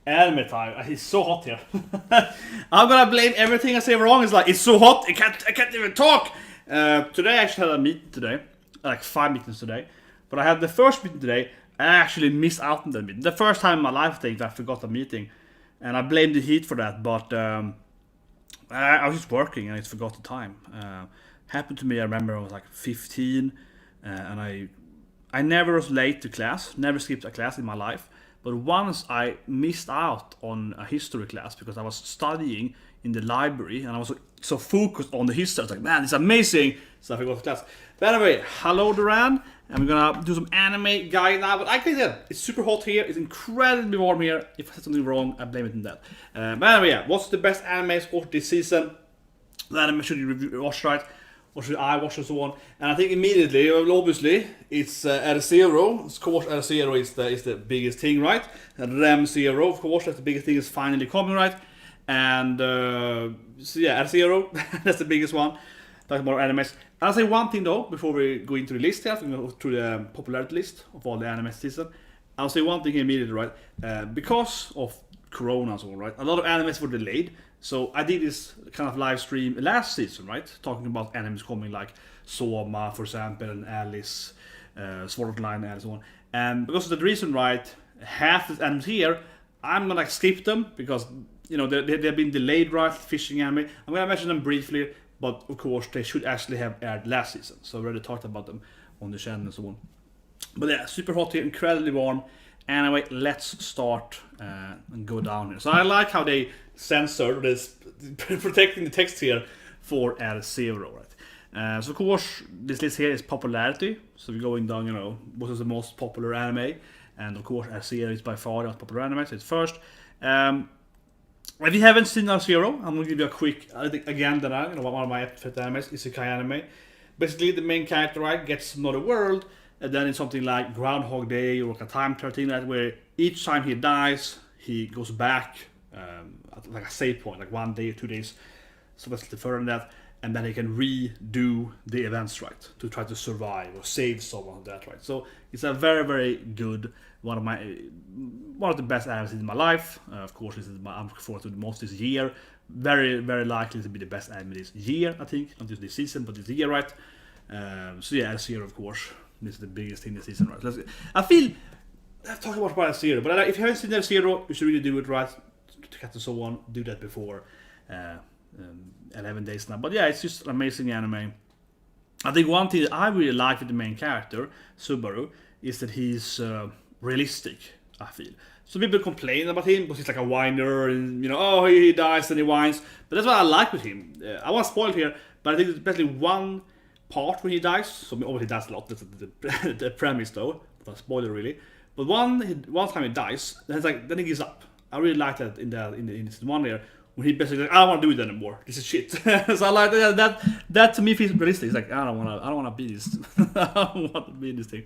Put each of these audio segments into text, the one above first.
Anime time. It's so hot here. I'm gonna blame everything I say wrong. It's like it's so hot. I can't even talk. Today I actually had a meeting today, like 5 meetings today. But I had the first meeting today. I actually missed out on that meeting. The first time in my life, I think I forgot a meeting, and I blamed the heat for that. But I was just working and I forgot the time. Happened to me. I remember I was like 15, and I never was late to class. Never skipped a class in my life. But once I missed out on a history class because I was studying in the library and I was so focused on the history. I was like, man, it's amazing. So I forgot the class. But anyway, hello Duran. And we're gonna do some anime guide now. But I can tell it's super hot here. It's incredibly warm here. If I said something wrong, I blame it on that. But anyway, yeah, what's the best animes for this season? The anime should you watch, right? What should I watch and so on? And I think immediately, well, obviously, it's R0. Of course, R0 is the biggest thing, right? And Rem 0, of course, that's the biggest thing is finally coming, right? And so yeah, R0, that's the biggest one. Talking about animes. I'll say one thing though, before we go into the list here, go through the popularity list of all the anime season. I'll say one thing immediately, right? Because of Corona and so on, right? A lot of animes were delayed. So I did this kind of live stream last season, right? Talking about animes coming like Soma, for example, and Alice, Sword Art Online, and so on. And because of the reason, right, half the animes here, I'm gonna skip them because you know they've been delayed, right? Fishing anime. I'm gonna mention them briefly, but of course they should actually have aired last season. So I already talked about them on the channel and so on. But yeah, super hot here, incredibly warm. Anyway, let's start and go down here. So I like how they censored this, protecting the text here for R0, right? So of course, this list here is popularity. So we're going down, you know, what is the most popular anime. And of course, R0 is by far the most popular anime, so it's first. If you haven't seen R0, I'm going to give you a quick, I think again, that you know, one of my favorite animes is Isekai anime. Basically, the main character, right, gets to another world. And then it's something like Groundhog Day or like a time travel thing that where each time he dies, he goes back at like a save point, like 1 day or 2 days, so that's further than that, and then he can redo the events, right, to try to survive or save someone of that, right. So it's a very, very good one of the best animes in my life. Of course, this is I'm looking forward to the most this year. Very, very likely to be the best anime this year, I think, not just this season, but this year, right. So yeah, this year, of course. This is the biggest thing this season, right? I've talked about Zero, but if you haven't seen Zero, you should really do it, right? To cut and so on, do that before 11 days now. But yeah, it's just an amazing anime. I think one thing that I really like with the main character, Subaru, is that he's realistic, I feel. Some people complain about him because he's like a whiner and, you know, oh, he dies and he whines. But that's what I like with him. I won't spoil it here, but I think there's especially one part when he dies, so obviously he dies a lot, that's the premise though, not a spoiler really, but one time he dies, then he gives up. I really like that in this one there, when he basically like, I don't want to do it anymore, this is shit. So I like that to me feels realistic. It's like, I don't want to be this, I don't want to be this thing.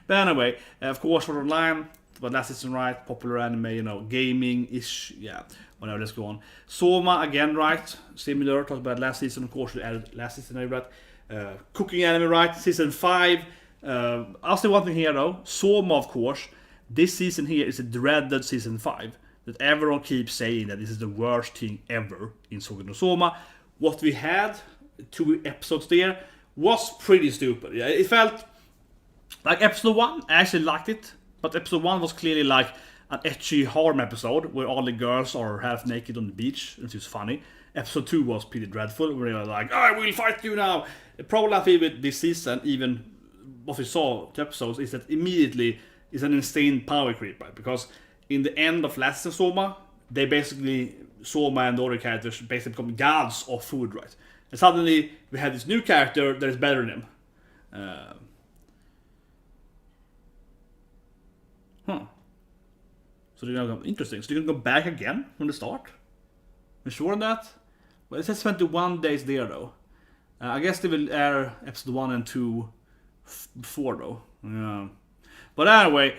But anyway, of course, for online, but last season, right, popular anime, you know, gaming-ish, yeah, whatever, let's go on. Soma, again, right, similar, talked about last season, of course, we added last season, right. Cooking anime, right? Season 5. I'll say one thing here though. Soma, of course. This season here is a dreaded season 5. That everyone keeps saying that this is the worst thing ever in Sogen no Soma. What we had, 2 episodes there, was pretty stupid. Yeah, it felt like episode 1, I actually liked it. But episode 1 was clearly like an ecchi harm episode where all the girls are half naked on the beach. It was funny. Episode 2 was pretty dreadful, where they were like, I will fight you now. The problem I feel with this season, even what we saw 2 episodes, is that immediately is an insane power creep, right? Because in the end of last season Soma, they basically, Soma and the other characters basically become gods of food, right? And suddenly we have this new character that is better than him. So they're gonna go, interesting. So they're gonna go back again from the start? You sure on that? Well, it says 21 days there though. I guess they will air episode 1 and 2 before though. Yeah. But anyway,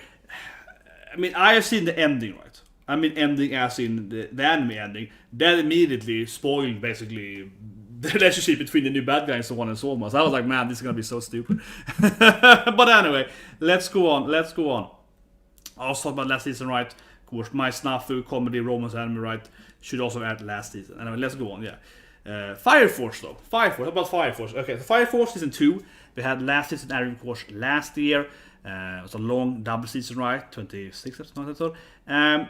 I mean, I have seen the ending, right? I mean, ending as in the anime ending. That immediately spoiled basically the relationship between the new bad guy and so on and so on. So I was like, man, this is gonna be so stupid. But anyway, let's go on. I was talking about last season, right? Of course, my snafu comedy romance anime, right? Should also add last season. Anyway, let's go on. Yeah, Fire Force though. Fire Force. How about Fire Force? Okay, so Fire Force season 2. We had last season anime, of course, last year. It was a long double season, right? 26 episodes. I'm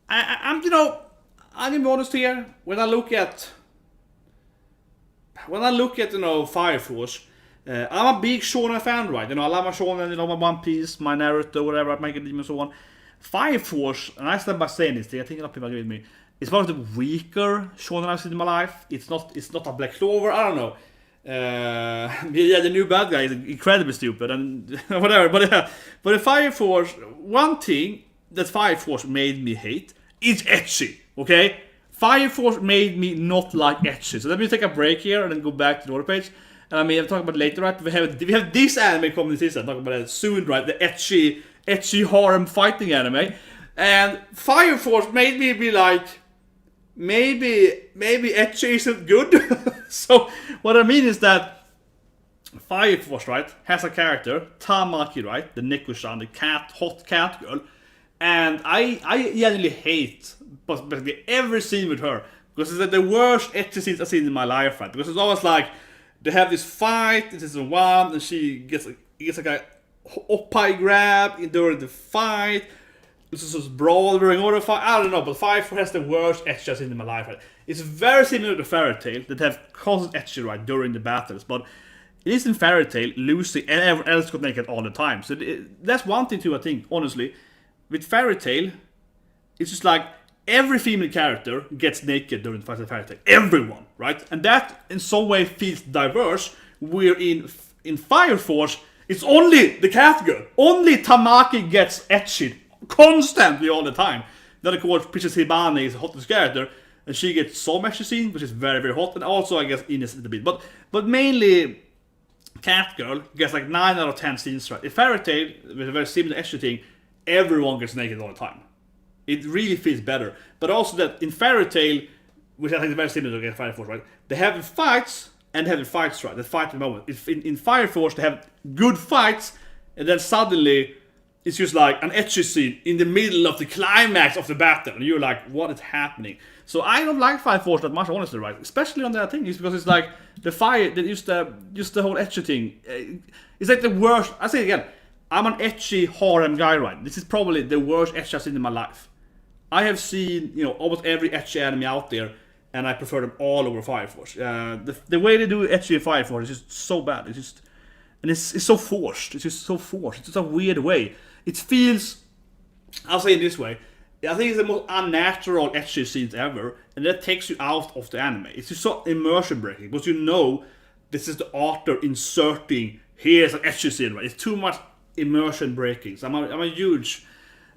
gonna be honest here. When I look at Fire Force, I'm a big shonen fan, right? I love my shonen, my One Piece, my Naruto, whatever, my Academia and so on. Fire Force, and I stand by saying this, I think a lot of people agree with me. It's one of the weaker shonen I've seen in my life. It's not a Black Clover. I don't know. The new bad guy is incredibly stupid and whatever. But the Fire Force, one thing that Fire Force made me hate is ecchi. Okay, Fire Force made me not like ecchi. So let me take a break here and then go back to the order page. And I mean, I'll talk about it later, right? We have this anime coming this season. I'll talk about it soon, right? The ecchi harem fighting anime. And Fire Force made me be like, maybe ecchi isn't good. So what I mean is that Fire Force, right, has a character, Tamaki, right, the Neko-san, the hot cat girl. And I genuinely hate basically every scene with her. Because it's like the worst ecchi scenes I've seen in my life, right? Because it's always like, they have this fight in season 1, and she gets like a oppai grab during the fight. This is just brawl during all the fight. I don't know, but Fire Force has the worst ecchi I've seen in my life, right? It's very similar to Fairy Tail, that have constant ecchi, right, during the battles. But it is in Fairy Tail, Lucy and everyone else got naked all the time. So that's one thing too, I think, honestly. With Fairy Tail, it's just like every female character gets naked during the fight of Fairy Tail. Everyone, right? And that in some way feels diverse. Where in Fire Force, it's only the cat girl. Only Tamaki gets ecchi constantly all the time. Then of course Princess Hibane is the hottest character, and she gets some ecchi scene, which is very, very hot, and also I guess Ines a bit. But mainly cat girl gets like 9 out of 10 scenes right. In Fairy Tail, with a very similar ecchi thing, everyone gets naked all the time. It really feels better. But also that in Fairy Tail, which I think is very similar to Fire Force, right? They have fights and have fights, right? They fight at the moment. In Fire Force, they have good fights, and then suddenly it's just like an ecchi scene in the middle of the climax of the battle, and you're like, what is happening? So I don't like Fire Force that much, honestly, right? Especially on that thing, is because it's like the fire, just the whole ecchi thing. It's like the worst. I say it again. I'm an ecchi harem guy, right? This is probably the worst ecchi I've seen in my life. I have seen, almost every ecchi anime out there, and I prefer them all over Fire Force. The way they do ecchi in Fire Force is just so bad. It's so forced. It's just so forced. It's just a weird way. It feels, I'll say it this way, I think it's the most unnatural ecchi scenes ever, and that takes you out of the anime. It's just so immersion breaking, because this is the author inserting, here's an ecchi scene, right? It's too much immersion breaking. So I'm a huge,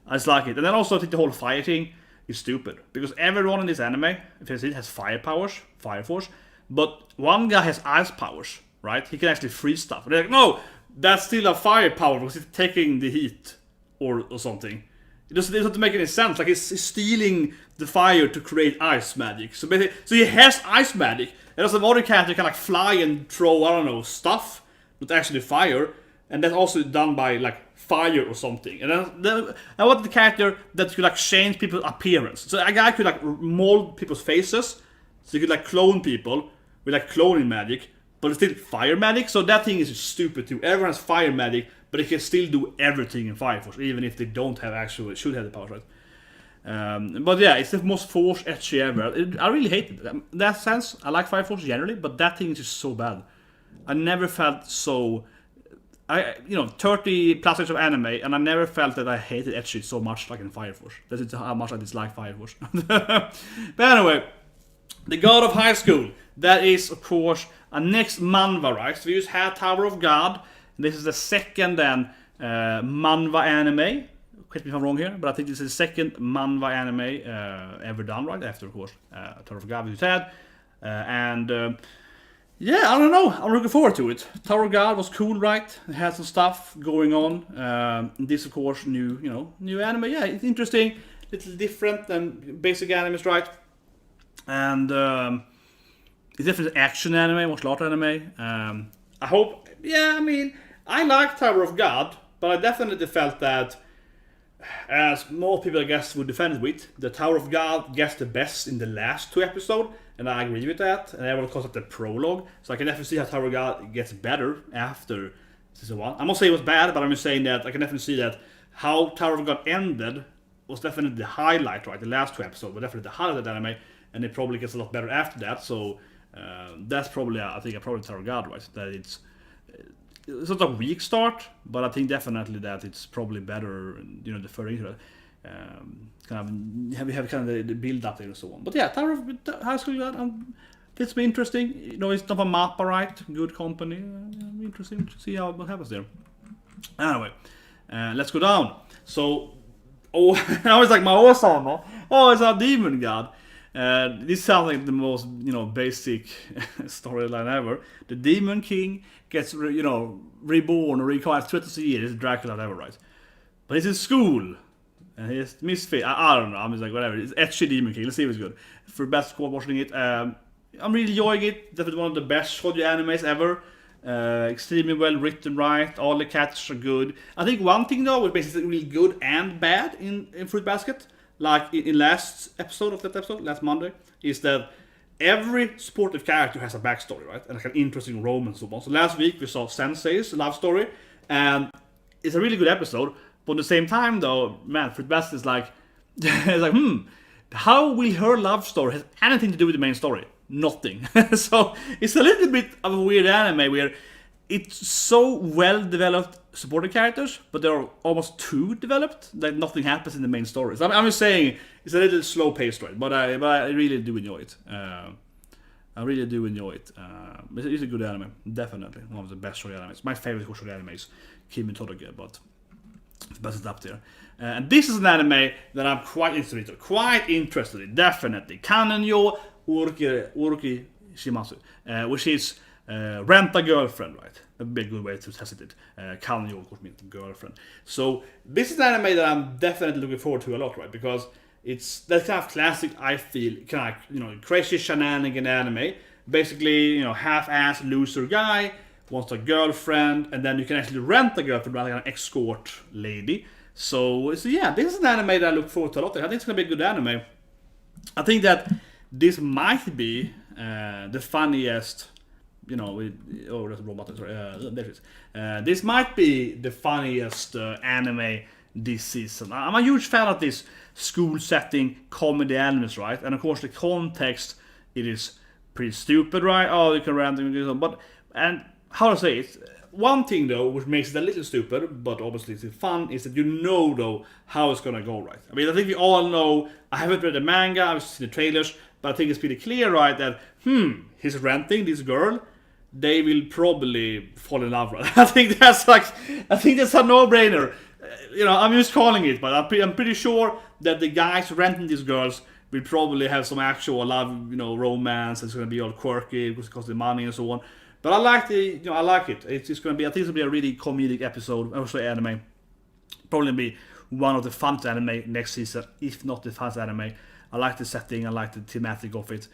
I just like it. And then also I think the whole fire thing is stupid, because everyone in this anime, if you see it, has fire powers, Fire Force, but one guy has ice powers, right? He can actually freeze stuff. And they're like, no, that's still a fire power because it's taking the heat or something. It doesn't make any sense. Like, it's stealing the fire to create ice magic. So basically, he has ice magic, and there's another character can like fly and throw, I don't know, stuff with actually fire, and that's also done by like fire or something. And then I want the character that could like change people's appearance. So a guy could like mold people's faces, so you could like clone people with like cloning magic, but it's still fire magic. So that thing is stupid too. Everyone has fire magic, but they can still do everything in Fire Force, even if they don't have should have the power, right? But yeah, it's the most forced ecchi ever. I really hate it. In that sense, I like Fire Force generally, but that thing is just so bad. I never felt so. 30 plus years of anime, and I never felt that I hated ecchi so much like in Fire Force. That is how much I dislike Fire Force. But anyway, the God of High School. That is, of course, a next manhwa, right? So we just had Tower of God. This is the second manhwa anime. Correct me if I'm wrong here, but I think this is the second manhwa anime ever done, right? After, of course, Tower of God, we just had. Yeah, I don't know. I'm looking forward to it. Tower of God was cool, right? It had some stuff going on. This, of course, new anime. Yeah, it's interesting. A little different than basic animes, right? And it's definitely action anime, martial art anime. I hope, I mean, I like Tower of God, but I definitely felt that, as more people I guess would defend it with, the Tower of God gets the best in the last 2 episodes, and I agree with that. And everyone calls it the prologue, so I can definitely see how Tower of God gets better after season 1. I'm not saying it was bad, but I'm just saying that I can definitely see that how Tower of God ended was definitely the highlight, right? The last 2 episodes were definitely the highlight of the anime, and it probably gets a lot better after that. So that's probably, I think, probably Tower of God, right? That it's not a weak start, but I think definitely that it's probably better, the further into it. Kind of have kind of the build up there and so on. But yeah, Tower of High School God, it's been interesting. It's not a mappa, right? Good company. Interesting to see what happens there. Anyway, let's go down. So, I was like my Oisha-san. Oh, it's a demon god. This sounds like the most, basic storyline ever. The demon king gets, reborn or reincarnated 20 years. It's Dracula ever, right? But he's in school. And he's misfit. I don't know. I'm just like, whatever. It's etchy demon king. Let's see if it's good. For best squad watching it, I'm really enjoying it. Definitely one of the best shoujo animes ever. Extremely well written, right? All the characters are good. I think one thing though was basically really good and bad in Fruit Basket, like in last episode of that episode, last Monday, is that every supportive character has a backstory, right? And like an interesting romance and so on. So last week we saw Sensei's love story, and it's a really good episode. But at the same time, though, man, Fruit Basket is like, it's like, how will her love story have anything to do with the main story? Nothing. So it's a little bit of a weird anime where it's so well developed supporting characters, but they are almost too developed that nothing happens in the main story. So I'm just saying it's a little slow paced, right? But I really do enjoy it. I really do enjoy it. It's a good anime, definitely one of the best shoujo animes. My favorite shoujo anime is Kimi Todoke, but best is up there. And this is an anime that I'm quite interested in, definitely. Kanenyo Uruki Shimasu, which is rent a girlfriend, right? A big good way to test it. Kanenyo, of course, means girlfriend. So this is an anime that I'm definitely looking forward to a lot, right? Because it's that kind of classic, I feel, kind of, crazy shenanigan anime. Basically, half-ass loser guy wants a girlfriend, and then you can actually rent a girlfriend, like an escort lady. So yeah, this is an anime that I look forward to a lot. I think it's gonna be a good anime. I think that this might be the funniest, there's a robot. Sorry, there it is. This might be the funniest anime this season. I'm a huge fan of this school setting comedy animes, right? And of course, the context, it is pretty stupid, right? Oh, you can rent and but how to say it? One thing though, which makes it a little stupid, but obviously it's fun, is that though how it's gonna go, right? I mean, I think we all know. I haven't read the manga, I've seen the trailers, but I think it's pretty clear, right? That he's renting this girl. They will probably fall in love, right? I think that's a no-brainer. I'm just calling it, but I'm pretty sure that the guys renting these girls will probably have some actual love, romance. It's gonna be all quirky because it costs the money and so on. But I like I like it. It's just gonna be. I think it's gonna be a really comedic episode. Also, anime. Probably be one of the funnest anime next season, if not the funnest anime. I like the setting. I like the thematic of it.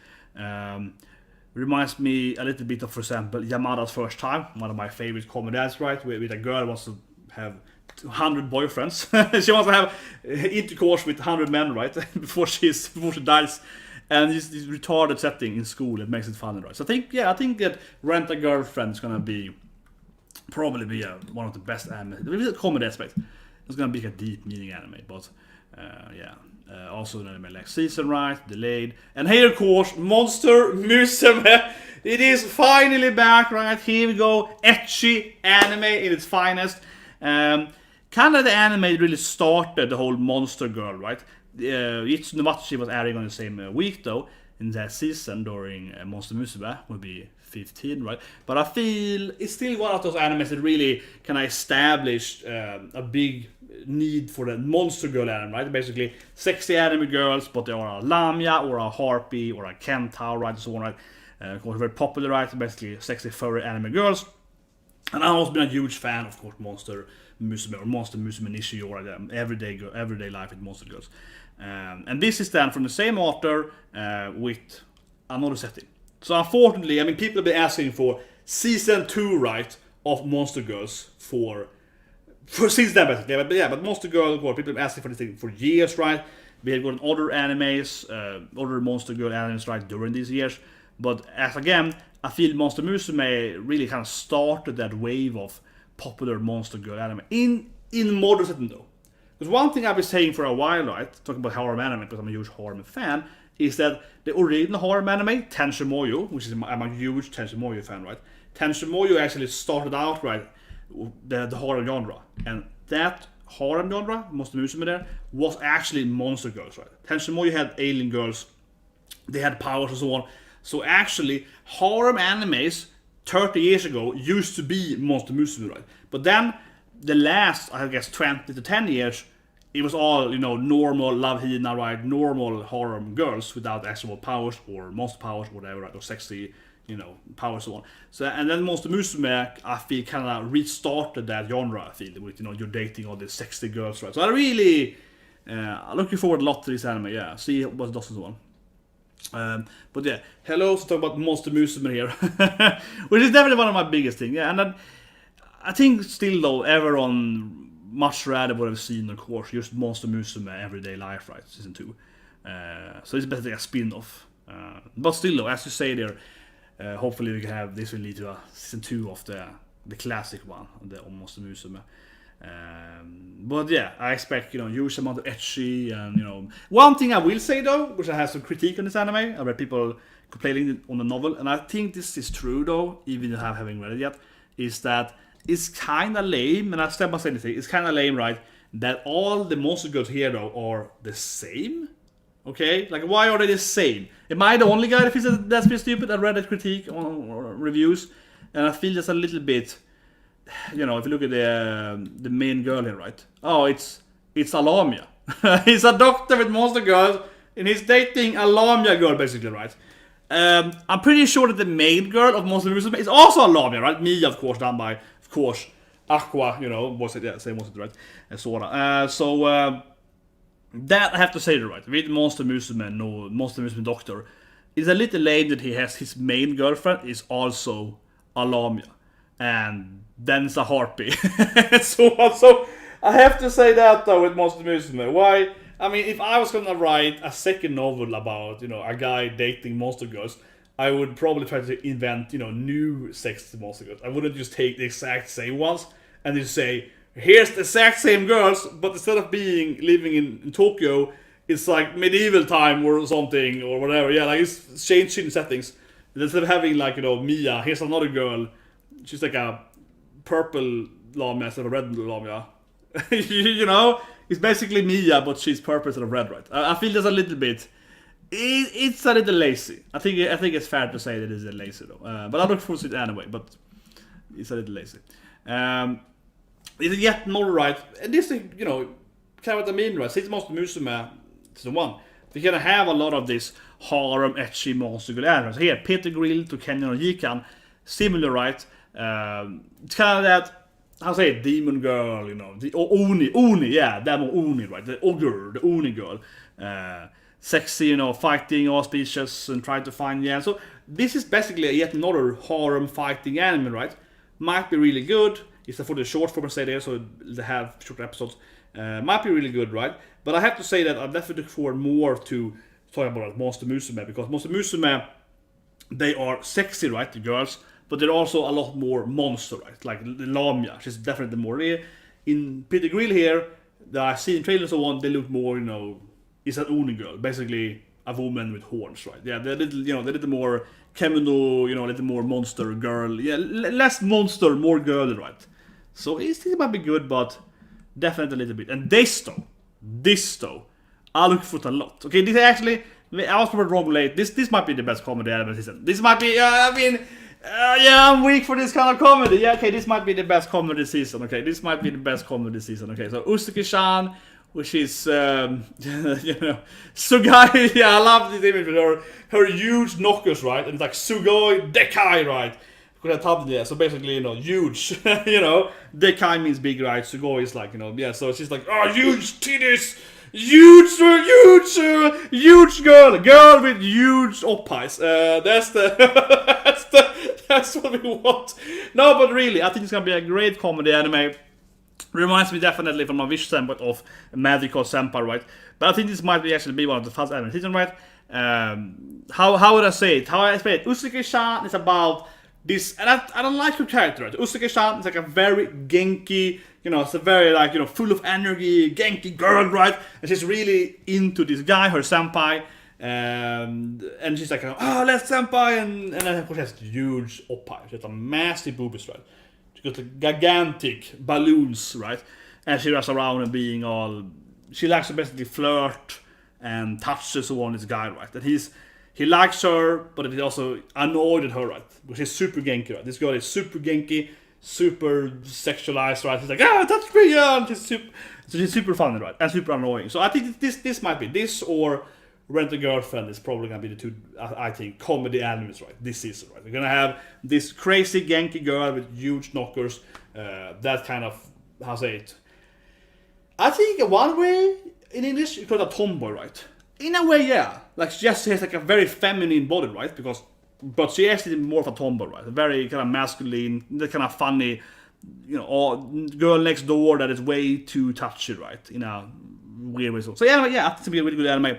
Reminds me a little bit of, for example, Yamada's First Time, one of my favorite comedies, right? With a girl who wants to have 100 boyfriends. She wants to have intercourse with 100 men, right? before she dies. And this retarded setting in school, it makes it fun, right? So I think that Rent a Girlfriend is gonna probably be one of the best anime. With the comedy aspect, it's gonna be a deep meaning anime, but also an anime like season, right? Delayed, and here of course Monster Musume. It is finally back, right? Here we go, etchy anime in its finest. Kind of the anime really started the whole monster girl, right? It's not she was airing on the same week though in that season during Monster Musume would be 15, right? But I feel it's still one of those animes that really kind of established a big need for the monster girl anime, right? Basically sexy anime girls, but they are a lamia or a harpy or a kentaur, right? And so on, right? Of course, very popular, right? Basically sexy furry anime girls. And I've also been a huge fan, of course, Monster Musume or Monster Musume Nishi or everyday life with monster girls. And this is then from the same author with another setting. So unfortunately, I mean, people have been asking for season 2, right, of Monster Girls for since then, basically. But Monster Girl, people have been asking for this thing for years, right? We have gotten other animes, other Monster Girl animes, right, during these years. But as again, I feel Monster Musume really kind of started that wave of popular Monster Girl anime in modern setting, though. Because one thing I've been saying for a while, right, talking about harem anime, because I'm a huge harem fan, is that the original harem anime, Tenshin Moyo, which is, I'm a huge Tenshin Moyo fan, right? Tenshin Moyo actually started out, right, the harem genre. And that harem genre, Monster Musume there, was actually Monster Girls, right? Tenshin Moyo had alien girls, they had powers and so on. So actually, harem animes 30 years ago used to be Monster Musume, right? But then, the last, I guess, 20 to 10 years, it was all, normal love hina, right? Normal harem girls without actual powers or monster powers or whatever, right? Or sexy, powers and so on. So, and then Monster Musume, I feel, kind of restarted that genre, I feel, with, you're dating all these sexy girls, right? So I really, looking forward a lot to this anime, yeah. See what it does and so on. But yeah, hello, so talk about Monster Musume here. Which is definitely one of my biggest things, yeah. And then, I think still though, everyone much rather would have seen, of course, just Monster Musume Everyday Life, right, season 2. So it's basically a spin-off. But still though, as you say there, hopefully we can have, this will lead to a season 2 of the classic one, the Monster Musume. But yeah, I expect, huge amount of ecchi and, one thing I will say though, which I have some critique on this anime, I read people complaining on the novel, and I think this is true though, even if I haven't read it yet, is that it's kinda lame, and I step by step anything, it's kinda lame, right, that all the Monster Girls here though are the same? Okay? Like, why are they the same? Am I the only guy that feels that's pretty stupid? I read that critique on reviews, and I feel just a little bit, if you look at the main girl here, right? Oh, it's Alamia. He's a doctor with Monster Girls, and he's dating a Lamia girl, basically, right? I'm pretty sure that the main girl of Monster Musume is also a Lamia, right? Mia, of course, done by, of course, Aqua, was it? Yeah, same was it, right? And Sora. So, that I have to say, right? With Monster Musume, no Monster Musume Doctor, it's a little lame that he has his main girlfriend is also a Lamia. And then it's a harpy. so I have to say that though with Monster Musume. Why? I mean, if I was gonna write a second novel about, a guy dating monster girls, I would probably try to invent, new sex monster girls. I wouldn't just take the exact same ones and just say, here's the exact same girls, but instead of living in Tokyo, it's like medieval time or something or whatever. Yeah, like it's changing settings. Instead of having like, Mia, here's another girl. She's like a purple Lamia instead of a red Lamia. It's basically Mia, but she's purple instead of red, right? I feel there's a little bit. It's a little lazy. I think it's fair to say that it's a lazy though. But I look forward to it anyway. But it's a little lazy. Is it yet more right? And this is, kind of what I mean, right? Since Monster Musume season 1, we're gonna have a lot of this harem, ecchi, monster girl animes. Here, Peter Grill to Kenyan or Yikan, similar, right? It's kind of that. How say it, demon girl, the Oni, yeah, that one Oni, right? The ogre, the Oni girl, sexy, fighting all species and trying to find, yeah. So this is basically yet another harem fighting anime, right? Might be really good. It's for the short form, I say there, so they have short episodes. Might be really good, right? But I have to say that I definitely look forward more to talking about Monster Musume, because Monster Musume, they are sexy, right, the girls. But they're also a lot more monster, right? Like Lamia, she's definitely more there. In Peter Grill here, that I see in trailers and so on, they look more, it's an Oni girl, basically a woman with horns, right? Yeah, they're a little more Kemono, a little more monster girl. Yeah, less monster, more girl, right? So it might be good, but definitely a little bit. And this though, I look for it a lot. Okay, this actually, I was probably wrong late. This might be the best comedy anime season. This might be, yeah, I'm weak for this kind of comedy. Yeah, okay, this might be the best comedy season. Okay, this might be the best comedy season. Okay, so Usuki-san, which is, Sugoi. Yeah, I love this image with her huge knockers, right? And it's like Sugoi Dekai, right? Because I tabbed there. So basically, huge. Dekai means big, right? Sugoi is like, yeah. So she's like, oh, huge titties, huge girl with huge oppies. That's what we want. No, but really, I think it's gonna be a great comedy anime. Reminds me definitely from my wish standpoint of Magical Senpai, right? But I think this might be actually be one of the first anime season, right? How would I say it? How I explain it? Usuke-chan is about this, and I don't like her character, right? Usuke-chan is like a very genki, it's a very like, full of energy, genki girl, right? And she's really into this guy, her senpai, and she's like, oh, let's senpai, and then of course she has huge oppai, she has a massive boobies, right? She got like gigantic balloons, right? And she runs around and being all, she likes to basically flirt and touches on this guy, right? And he likes her, but he's also annoyed at her, right? Because she's super genki, right? This girl is super genki, super sexualized, right? He's like, touch me, and she's super funny, right? And super annoying. So I think this might be this, or Rent a Girlfriend is probably gonna be the two, I think, comedy animes, right? This season, right? We're gonna have this crazy genki girl with huge knockers, that kind of, how say it? I think one way in English you call it a tomboy, right? In a way, yeah. Like she has like a very feminine body, right? But she actually more of a tomboy, right? Very kind of masculine, that kind of funny, girl next door that is way too touchy, right? In a weird way. So yeah, I think it's gonna be a really good anime.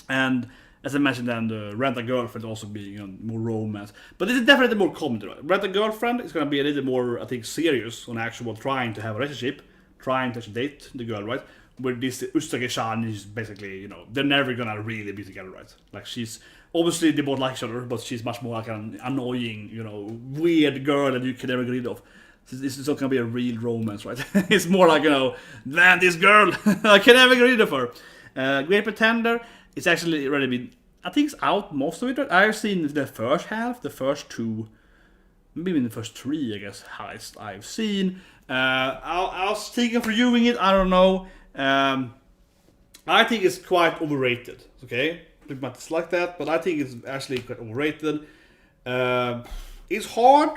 And as I mentioned, then the Rent a Girlfriend also being more romance, but this is definitely more comedy, right? Rent a Girlfriend is gonna be a little more, I think, serious on actual trying to have a relationship, trying to actually date the girl, right? Where this Usagi-chan is basically, they're never gonna really be together, right? Like she's obviously they both like each other, but she's much more like an annoying, weird girl that you can never get rid of. This is not gonna be a real romance, right? It's more like, man, this girl, I can never get rid of her. Great Pretender is actually already been, I think it's out most of it. Right? I've seen the first half, the first two, maybe even the first three, I guess, highest I've seen. I was thinking of reviewing it, I don't know. I think it's quite overrated, okay? Pretty much like that, but I think it's actually quite overrated. It's hard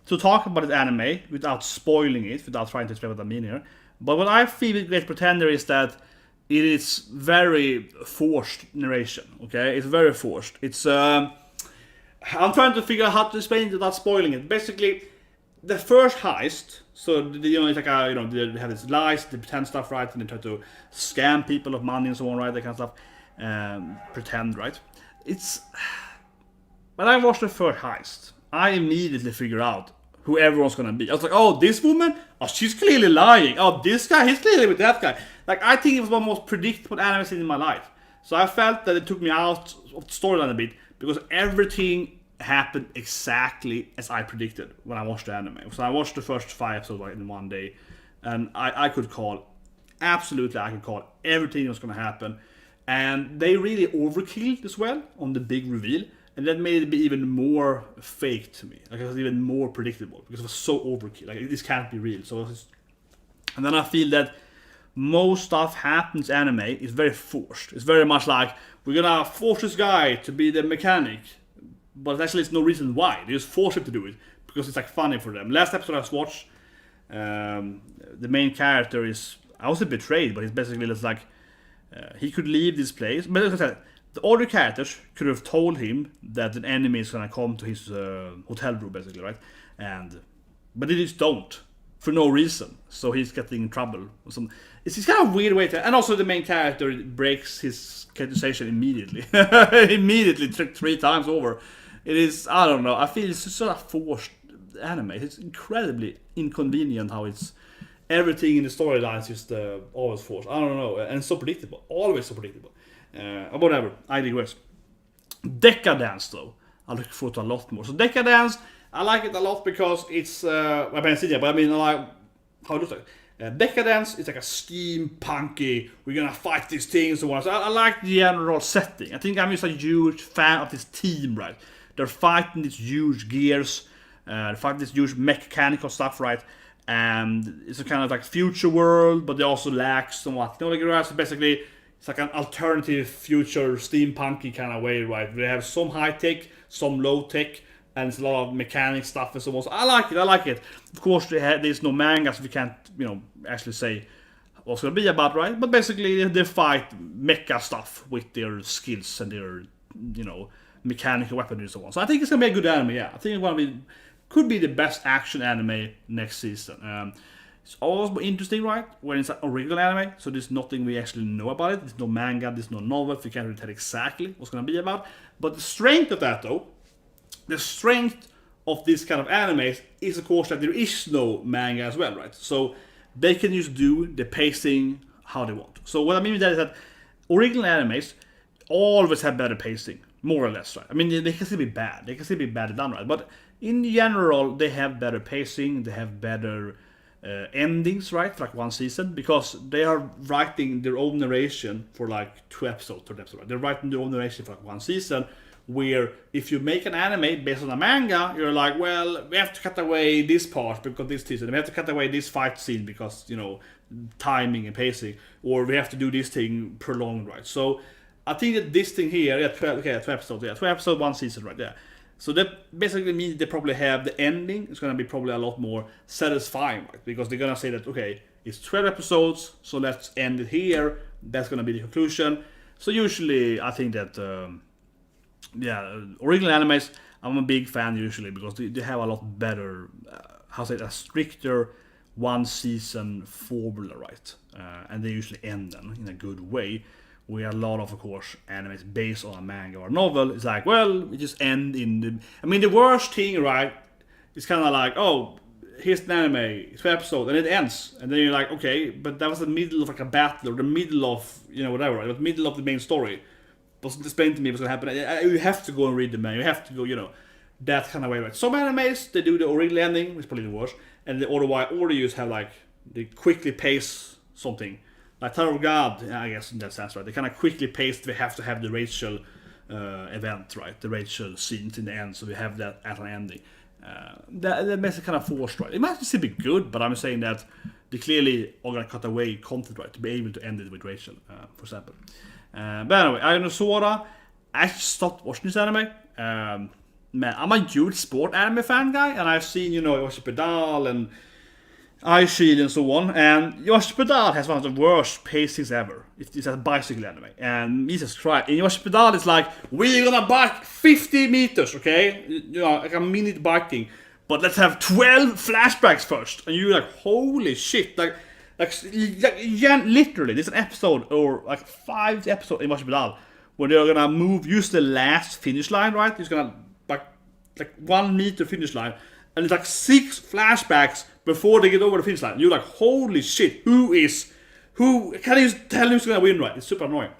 to talk about this anime without spoiling it, without trying to explain what I mean here. But what I feel with Great Pretender is that it is very forced narration, okay? It's very forced. It's, I'm trying to figure out how to explain it without spoiling it. Basically, the first heist, so it's like they have this lies, they pretend stuff, right, and they try to scam people of money and so on, right, that kind of stuff, pretend, right. It's when I watched the first heist, I immediately figured out who everyone's gonna be. I was like, oh, this woman, oh, she's clearly lying. Oh, this guy, he's clearly with that guy. Like, I think it was one of the most predictable anime I've seen in my life. So I felt that it took me out of the storyline a bit because everything happened exactly as I predicted when I watched the anime. So I watched the first 5 episodes like in one day, and I could call everything that was going to happen, and they really overkilled as well on the big reveal, and that made it be even more fake to me. Like, it was even more predictable because it was so overkill. Like, this can't be real. And then I feel that most stuff happens anime is very forced. It's very much like, we're gonna force this guy to be the mechanic, but actually it's no reason why. They just force him to do it because it's like funny for them. Last episode I watched, the main character is, I was betrayed, but he's basically just like, he could leave this place, but as I said, the other characters could have told him that an enemy is gonna come to his hotel room, basically, right? But they just don't, for no reason. So he's getting in trouble. It's kind of weird way to, and also the main character breaks his accusation immediately. Immediately, 3 times over. It is, I don't know, I feel it's just sort of forced anime. It's incredibly inconvenient how it's, everything in the storylines is just always forced. I don't know, and so predictable. Always so predictable. Whatever, I digress. Decadence, though, I look forward to a lot more. So Decadence, I like it a lot because it's, I mean, like, how it looks like. Decadence is like a steampunky, we're gonna fight these things and so on. So I like the general setting. I think I'm just a huge fan of this team, right? They're fighting these huge gears, they're fighting this huge mechanical stuff, right? And it's a kind of like future world, but they also lack somewhat. Like, basically, it's like an alternative future steampunky kind of way, right? They have some high tech, some low tech, and it's a lot of mechanic stuff and so on. So I like it. Of course, there's no manga, so we can't, actually say what's gonna be about, right? But basically they fight mecha stuff with their skills and their, mechanical weaponry and so on. So I think it's gonna be a good anime. Yeah, I think could be the best action anime next season. It's always more interesting, right? When it's an original anime, so there's nothing we actually know about it. There's no manga, there's no novel, we can't really tell exactly what's gonna be about. But the strength of that, though, the strength of this kind of animes is, of course, that there is no manga as well, right? So they can just do the pacing how they want. So what I mean with that is that original animes always have better pacing, more or less, right? I mean, they can still be bad. They can still be badly done, right? But in general, they have better pacing. They have better endings, right? For like one season, because they are writing their own narration for like 2 episodes, 3 episodes, right? They're writing their own narration for like one season. Where if you make an anime based on a manga, you're like, well, we have to cut away this part because this season, we have to cut away this fight scene because, timing and pacing, or we have to do this thing prolonged, right? So I think that this thing here, 12 episodes, 12 episodes, 1 season, right there. So that basically means they probably have the ending. It's going to be probably a lot more satisfying, right? Because they're going to say that, okay, it's 12 episodes, so let's end it here. That's going to be the conclusion. So usually I think that... original animes, I'm a big fan usually because they have a lot better, a stricter 1 season formula, right? And they usually end them in a good way. We have a lot of course, animes based on a manga or novel. It's like, well, we just end in the... I mean, the worst thing, right, is kind of like, oh, here's an anime, it's 2 episodes, and it ends. And then you're like, okay, but that was the middle of like a battle, or the middle of, whatever, right? The middle of the main story. Wasn't explained to me what's gonna happen. You have to go and read the man. You have to go, that kind of way, right? Some animes, they do the original ending, which is probably the worst, and the otherwise, or they just have like, they quickly pace something. Like Tower of God, I guess in that sense, right? They kind of quickly pace, they have to have the Rachel event, right? The Rachel scenes in the end, so we have that as an ending. That makes it kind of forced, right? It might still be good, but I'm saying that they clearly are gonna cut away content, right? To be able to end it with Rachel, for example. But anyway, Ayonosora, I actually stopped watching this anime. Man, I'm a huge sport anime fan guy, and I've seen, Yoshi-Pedal and Ice Shield and so on. And Yoshi-Pedal has one of the worst pacings ever. It's a bicycle anime. And Jesus Christ, in Yoshi-Pedal it's like, we're gonna bike 50 meters, okay? Like a minute biking. But let's have 12 flashbacks first. And you're like, holy shit, like literally, there's an episode, or like 5 episodes in Yoshi-Pedal, where they're gonna use the last finish line, right? It's gonna like 1 meter finish line, and it's like 6 flashbacks before they get over the finish line. You're like, holy shit, who can you tell who's gonna win, right? It's super annoying.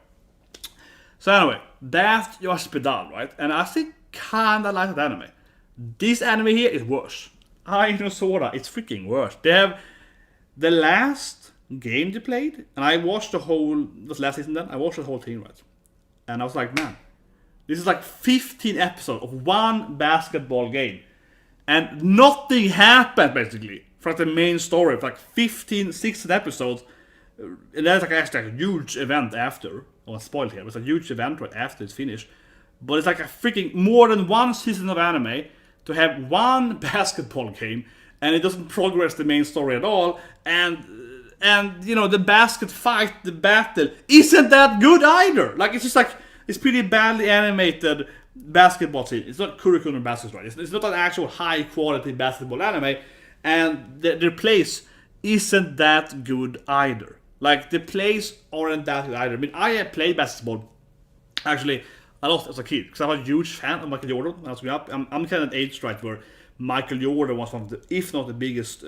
So anyway, that's Yoshi-Pedal, right? And I think kinda like that anime. This anime here is worse. Ayonosora, it's freaking worse. They have the last game they played, and I watched was last season then, I watched the whole thing, right? And I was like, man, this is like 15 episodes of one basketball game. And nothing happened, basically, for the main story, for like 15, 16 episodes. And that's like actually a huge event after. I was spoiled here, but it's a huge event right after it's finished. But it's like a freaking more than 1 season of anime to have one basketball game, and it doesn't progress the main story at all, and the basket fight, the battle, isn't that good either. Like, it's just like, it's pretty badly animated basketball scene. It's not Kurikun basketball, right? It's not an actual high quality basketball anime, and their plays isn't that good either. Like, the plays aren't that good either. I mean, I played basketball, actually, a lot as a kid, because I was a huge fan of Michael Jordan when I was growing up. I'm kind of at age, right, where Michael Jordan was one of the, if not the biggest,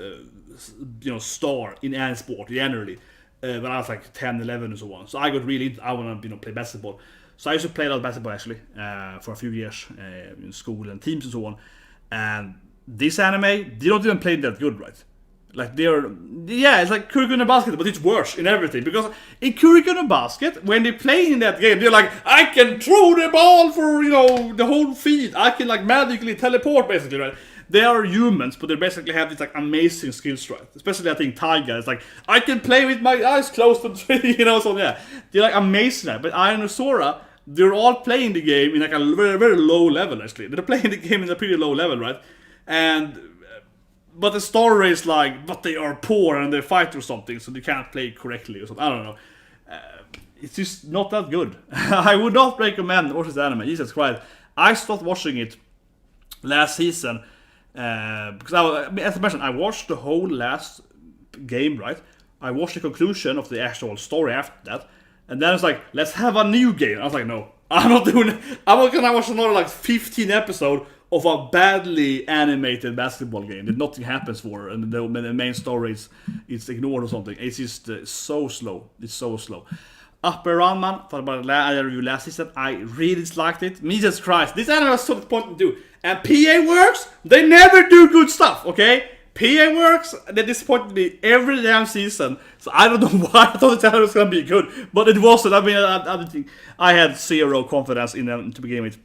star in any sport generally. When I was like 10, 11 and so on. So I got really, I want to, play basketball. So I used to play a lot of basketball actually, for a few years, in school and teams and so on. And this anime, they don't even play that good, right? Like it's like Kurikun no Basket, but it's worse in everything. Because in Kurikun no Basket, when they play in that game, they're like, I can throw the ball for, the whole field. I can like magically teleport, basically, right? They are humans, but they basically have this like amazing skills, right? Especially I think Taiga is like, I can play with my eyes closed and so yeah. They're like amazing at it. But Ayonosora, they're all playing the game in like a very, very low level actually. They're playing the game in a pretty low level, right? And but the story is like, but they are poor and they fight or something, so they can't play correctly or something. I don't know. It's just not that good. I would not recommend watching this anime. Jesus Christ. I stopped watching it last season because as I mentioned, I watched the whole last game, right? I watched the conclusion of the actual story after that, and then it's like, let's have a new game. I was like, no, I'm not doing it. I'm not gonna watch another like 15 episode of a badly animated basketball game that nothing happens for, and the main story is ignored or something. It's just so slow. It's so slow. Upper Ranman, thought about it, I reviewed last season. I really disliked it. Jesus Christ, this anime was so disappointing to do. And PA Works, they never do good stuff, okay? PA Works, they disappointed me every damn season. So I don't know why I thought this anime was gonna be good, but it wasn't. I mean, I had zero confidence in them to begin with.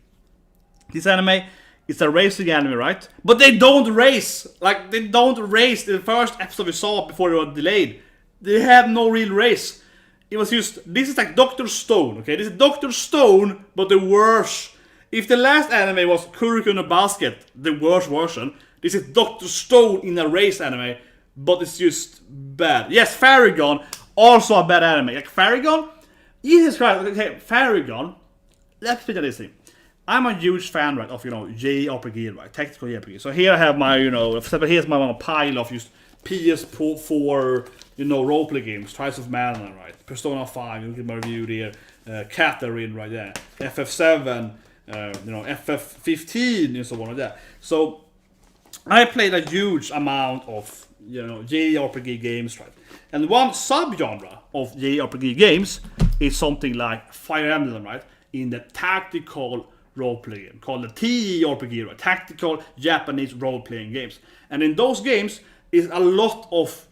This anime, it's a racing anime, right? But they don't race. Like, they don't race. The first episode we saw before it was delayed, they have no real race. It was just, this is like Dr. Stone, okay? This is Dr. Stone, but the worst. If the last anime was Kuroko no Basket, the worst version, this is Dr. Stone in a race anime, but it's just bad. Yes, Faragon, also a bad anime. Like Faragon, Jesus Christ, okay, Faragon, let's figure this thing. I'm a huge fan, right, of, JRPG, right, tactical JRPG. So here I have my, here's my pile of just PS4, roleplay games, Trials of Mana, right, Persona 5, you get my review there, Catherine, right there, FF7, FF15, and so on like that. So I played a huge amount of, JRPG games, right, and one subgenre of JRPG games is something like Fire Emblem, right, in the tactical role-playing game called the TRPG, right? Tactical Japanese role-playing games. And in those games is a lot of,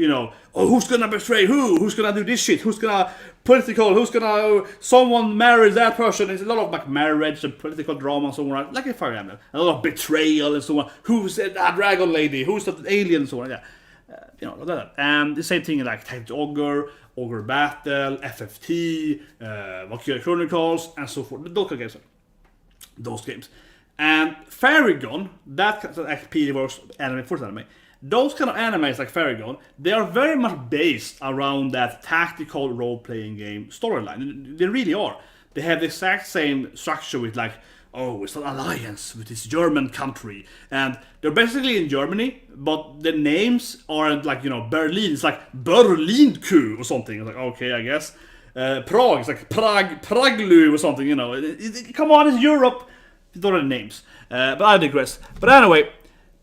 who's gonna betray who's gonna do this shit, who's gonna political, who's gonna someone marry that person. It's a lot of like marriage and political drama and so on, like in Fire Emblem. A lot of betrayal and so on. Who's that dragon lady? Who's that alien and so on? Yeah. Like that. And the same thing like Tactical Ogre Battle, FFT, Valkyria Chronicles, and so forth. Those games. And Faragon, that kind of XP works anime for anime. Those kind of animes like Faragon, they are very much based around that tactical role-playing game storyline. They really are. They have the exact same structure with like, it's an alliance with this German country. And they're basically in Germany, but the names aren't like, Berlin. It's like Berlin Q or something. It's like, okay, I guess. Prague, it's like Praglu or something, come on, it's Europe. You don't know the names. But I digress. But anyway,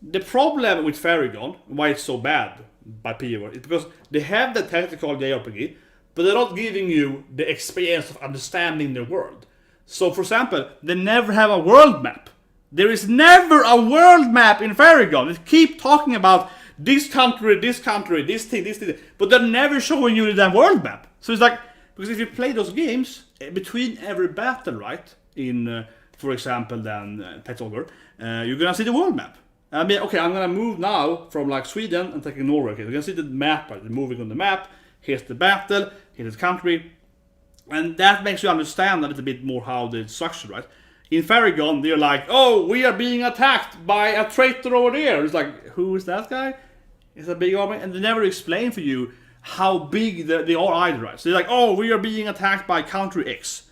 the problem with Faragon, why it's so bad by PMOs, is because they have the tactical JRPG, but they're not giving you the experience of understanding the world. So, for example, they never have a world map. There is never a world map in Faragon. They keep talking about this country, this thing, but they're never showing you the damn world map. So it's like, because if you play those games, between every battle, right, in, for example, then Pet Ogre, you're gonna see the world map. I mean, okay, I'm gonna move now from like Sweden and take Norway. Okay, you're gonna see the map, right? They're moving on the map. Here's the battle, here's the country. And that makes you understand a little bit more how the structure, right? In Faragon, they're like, we are being attacked by a traitor over there. It's like, who is that guy? It's a big army. And they never explain for you how big they are either, right? So they're like, we are being attacked by country X.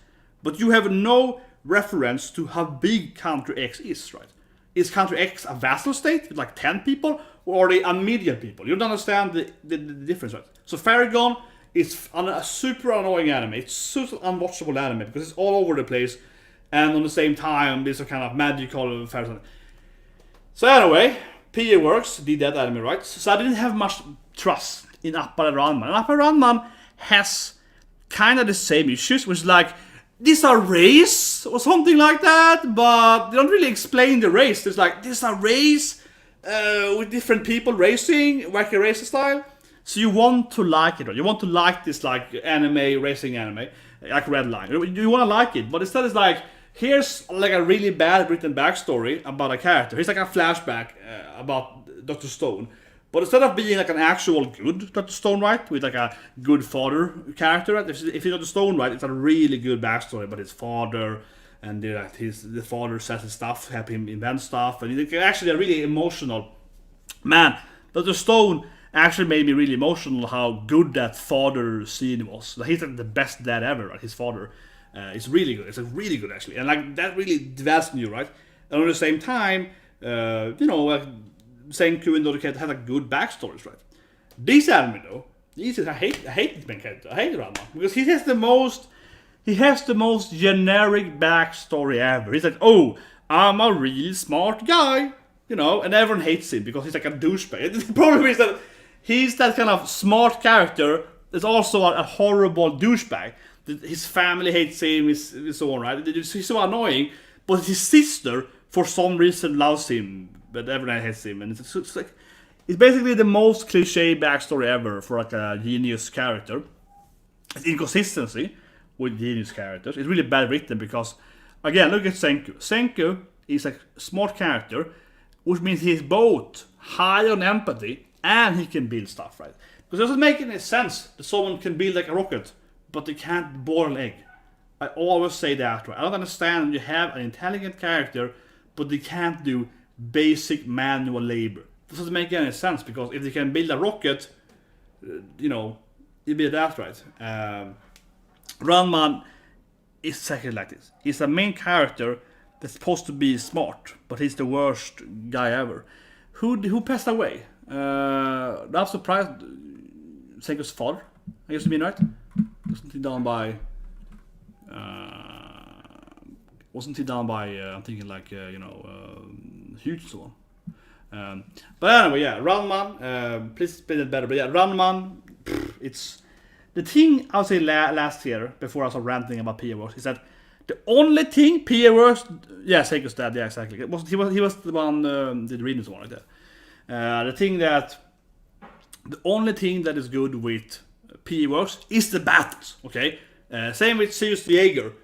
But you have no reference to how big country X is, right? Is country X a vassal state with like 10 people? Or are they a million people? You don't understand the difference, right? So Faragon is a super annoying anime. It's super unwatchable anime because it's all over the place. And on the same time, there's a kind of magical Faragon. So anyway, PA Works did that anime, right? So I didn't have much trust in Upper Ranman. And Upper Ranman has kind of the same issues, which is like, this is a race or something like that, but they don't really explain the race. It's like, this is a race with different people racing, wacky racing style. So you want to like it, right? You want to like this like anime, racing anime, like Redline. You want to like it, but instead it's like, here's like a really bad written backstory about a character. Here's like a flashback about Dr. Stone. But instead of being like an actual good Dr. Stone, right, with like a good father character, right? If you're Dr. Stone, right, it's a really good backstory about his father, and the father says his stuff, help him invent stuff, and it's actually a really emotional. Man, But the stone actually made me really emotional how good that father scene was. Like, he's like the best dad ever, right? His father. It's really good. It's like really good actually, and like that really dwells in you, right? And at the same time, like Senku and the other characters have like good backstories, right? This anime though, I hate this main character. I hate Ranma because he has the most generic backstory ever. He's like, oh, I'm a real smart guy, and everyone hates him because he's like a douchebag. The problem is that he's that kind of smart character that's also a horrible douchebag. His family hates him, is so on, right? He's so annoying, but his sister, for some reason, loves him, but everyone hates him, and it's like it's basically the most cliche backstory ever for like a genius character. It's inconsistency with genius characters. It's really bad written because, again, look at Senku. Senku is a smart character, which means he's both high on empathy and he can build stuff, right? Because it doesn't make any sense that someone can build like a rocket, but they can't boil an egg. I always say that, right? I don't understand you have an intelligent character, but they can't do basic manual labor. It doesn't make any sense, because if they can build a rocket, you build that, right? Ranman is exactly like this. He's a main character that's supposed to be smart, but he's the worst guy ever. Who passed away? I'm surprised. Senku's father, I guess you mean, right? Wasn't he done by? I'm thinking like huge so on. But anyway, yeah, Ranman. Please explain it better. But yeah, Ranman. It's the thing I would say last year before I was ranting about PMOs is that the only thing PMOs. Yeah, Seiko's dad. Yeah, exactly. He was the one did the readings one like that. The only thing that is good with PMOs is the battles. Okay. Same with Sirius the Jaeger.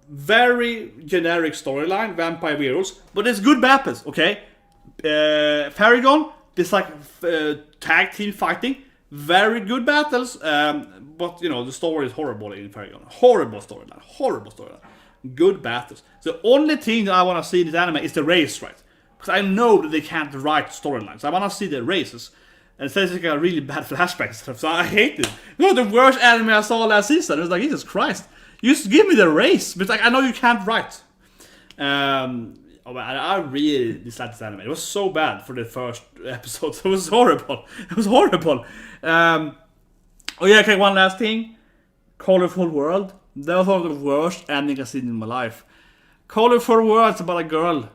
Very generic storyline, vampire heroes, but it's good battles, okay? Faragon, this like tag team fighting, very good battles, but the story is horrible in Faragon. Horrible storyline. Good battles. The only thing that I want to see in this anime is the race, right? Because I know that they can't write storylines. I want to see the races. And it's like a really bad flashback stuff, so I hate it. The worst anime I saw last season. It was like, Jesus Christ. You just give me the race, but like I know you can't write. I really disliked this anime. It was so bad for the first episode. It was horrible. Okay, one last thing. Colorful World. That was one of the worst ending I've seen in my life. Colorful World is about a girl.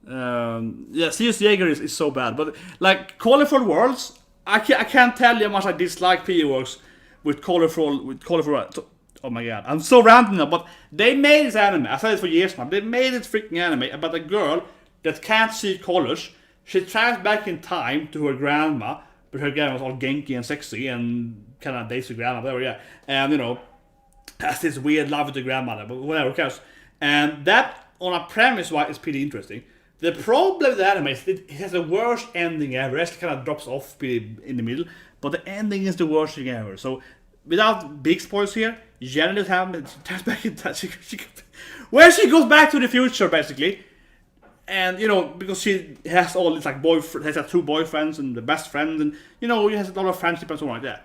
Sirius Jaeger is so bad, but like Colorful Worlds, I can't tell you how much I dislike PMOs with Colorful World. Oh my god, I'm so ranting now, but they made this anime, I said it for years now, they made this freaking anime about a girl that can't see colors. She travels back in time to her grandma, but her grandma was all genki and sexy and kind of dates her grandma, whatever, yeah. And has this weird love with the grandmother, but whatever, who cares. And that, on a premise-wise, is pretty interesting. The problem with the anime is it has the worst ending ever. It actually kind of drops off in the middle, but the ending is the worst thing ever. So, without big spoilers here, generally what happens, she turns back in time. She goes back to the future, basically. And, because she has all these, like, has like 2 boyfriends and the best friend, and, she has a lot of friendship and so on like that.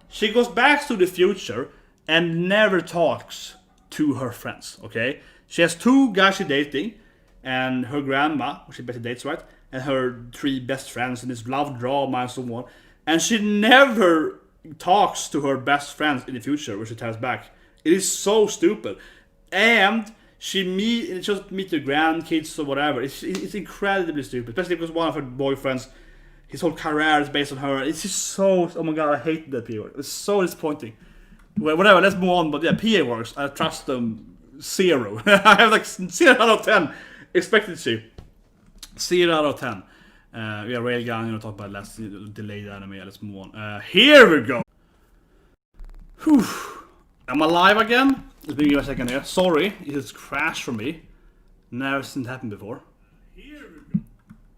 She goes back to the future and never talks to her friends, okay? She has 2 guys she's dating, and her grandma, which she basically dates, right? And her 3 best friends, and this love drama and so on. And she never talks to her best friends in the future when she turns back. It is so stupid. And she just meet the grandkids or whatever. It's incredibly stupid, especially because one of her boyfriends, his whole career is based on her. It's just so, oh my god, I hate that PA works. It's so disappointing. Well, whatever, let's move on. But yeah, PA works. I trust them 0. I have like 0 out of 10 expectancy. 0 out of 10. Railgun, talk about last delayed anime. Let's move on. Here we go. Whew. I'm alive again. It's been a second here. Sorry, it just crashed for me. Never seen it happen before. Here we go.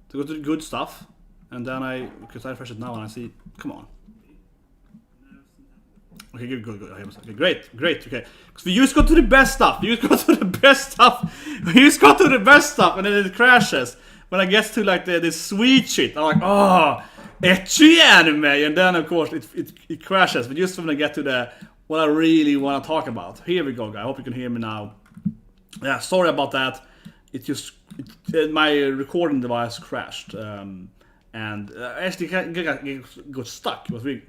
To go to the good stuff, and then because I refresh it now and I see. Come on. Okay, good. Okay, great. Okay, because we just got to the best stuff. And then it crashes. When I get to like the sweet shit, I'm like, oh, ecchi anime, and then of course it crashes. But just when I get to the what I really want to talk about, here we go, guys. I hope you can hear me now. Yeah, sorry about that. My recording device crashed, and actually got stuck. It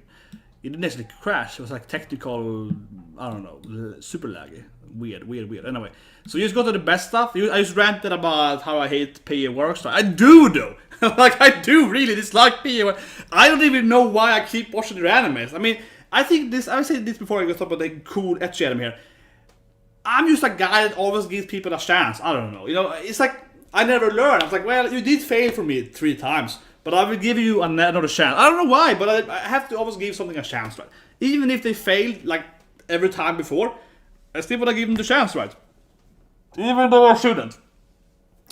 didn't actually crash. It was like technical, I don't know, super laggy. Weird. Anyway, so you just go to the best stuff. I just ranted about how I hate PA works. I do though. Like I do really dislike PA. I don't even know why I keep watching their animes. I mean, I think this. I said this before I go talk about the cool ecchi anime here. I'm just a guy that always gives people a chance. I don't know. You know, it's like I never learn. I was like, well, you did fail for me 3 times, but I will give you another chance. I don't know why, but I have to always give something a chance, right? Even if they failed like every time before, I still want to give them the chance, right? Even though I shouldn't.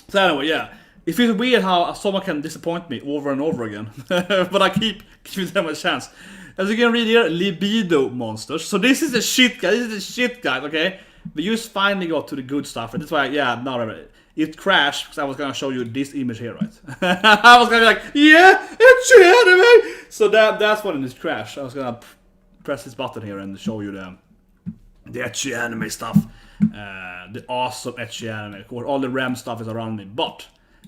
So anyway, yeah. It feels weird how someone can disappoint me over and over again, but I keep giving them a chance. As you can read here, libido monsters. So this is the shit, guys. This is the shit, guys. Okay. We just finally got to the good stuff, and that's why, yeah, no, it crashed because I was gonna show you this image here, right? I was gonna be like, yeah, it's anime. So that's when it crashed. I was gonna press this button here and show you the ecchi anime stuff, the awesome ecchi anime. Of course, all the RAM stuff is around me, but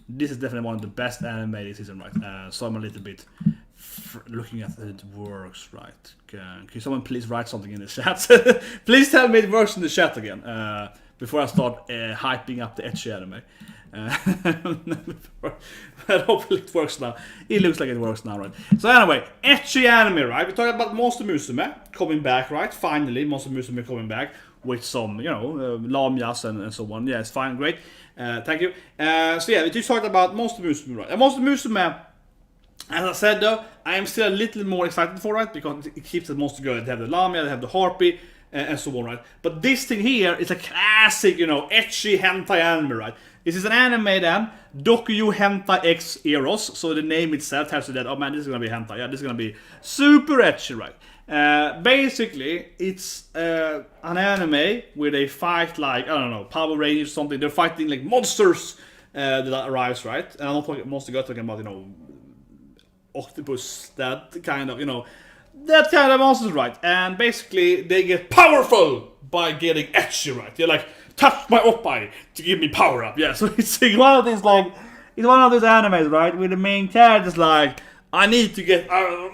this is definitely one of the best anime this season, right? So I'm a little bit looking at it works, right? Can someone please write something in the chat? Please tell me it works in the chat again before I start hyping up the ecchi anime. But hopefully it works now. It looks like it works now, right? So anyway, ecchi anime, right? We're talking about Monster Musume coming back, right? Finally, Monster Musume coming back with some, you know, lamias and so on. Yeah, it's fine, great. Thank you. So yeah, we just talked about Monster Musume, right? And Monster Musume, as I said though, I am still a little more excited for it because it keeps the monster good. They have the lamia, they have the harpy, and so on, right? But this thing here is a classic, you know, ecchi hentai anime, right? This is an anime then, Dokuyu Hentai X Eros, so the name itself tells you that, oh man, this is gonna be hentai, yeah, this is gonna be super ecchi, right? Basically, it's an anime where they fight like, I don't know, Power Rangers or something. They're fighting like monsters that arrives, right? And I'm not talking monster god, talking about, you know, octopus, that kind of, you know, that kind of monsters, right? And basically, they get powerful by getting ecchi, right? They're like, touch my oppai to give me power up. Yeah, so it's one of these like, it's one of those animes, right? Where the main character is like, I need to get,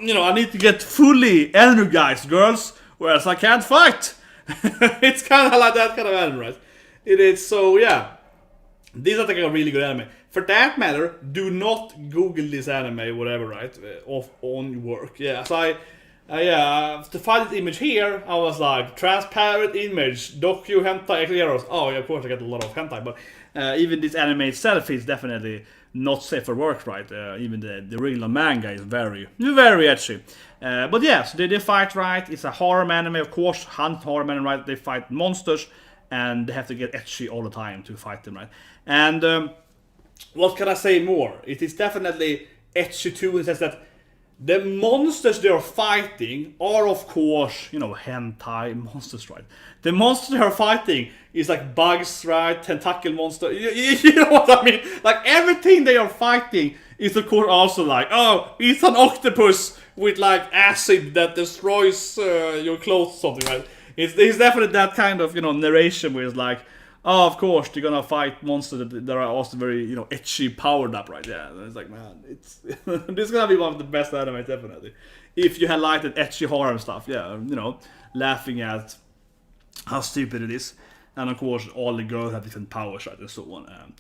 you know, I need to get fully energized, girls, or else I can't fight. It's kind of like that kind of anime, right? It is, so yeah. These are like a really good anime. For that matter, do not Google this anime, whatever, right? On work. Yeah, so to find this image here, I was like, transparent image, docu hentai heroes. Oh, yeah, of course I get a lot of hentai, but even this anime itself is definitely not safe for work, right? Even the original manga is very, very ecchi. But yeah, so they fight, right? It's a horror anime, of course, hunt horror anime, right? They fight monsters, and they have to get ecchi all the time to fight them, right? And what can I say more? It is definitely ecchi too, in the sense that the monsters they are fighting are, of course, you know, hentai monsters, right? The monsters they are fighting is like bugs, right? Tentacle monster. You know what I mean? Like everything they are fighting is, of course, also like, oh, it's an octopus with like acid that destroys your clothes or something, right? It's definitely that kind of, you know, narration where it's like, oh, of course, they're gonna fight monsters that are also very, you know, ecchi powered up, right? Yeah, and it's like, man, it's this is gonna be one of the best anime, definitely. If you had liked that ecchi horror and stuff, yeah, you know, laughing at how stupid it is, and of course, all the girls have different powers, right, and so on.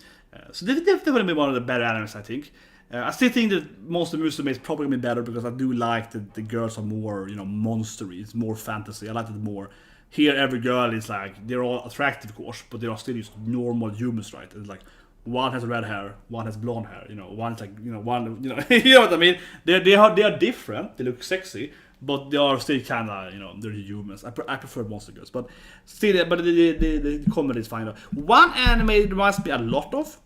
So this is definitely one of the better animes, I think. I still think that Monster Musume is probably gonna be better because I do like that the girls are more, you know, monstery. It's more fantasy. I like it more. Here, every girl is like, they're all attractive, of course, but they are still just normal humans, right? It's like, one has red hair, one has blonde hair, you know, one's like, you know, one, you know, you know what I mean? They are different, they look sexy, but they are still kind of, you know, they're humans. I prefer monster girls, but still, but the comedy is fine. One anime there must be a lot of.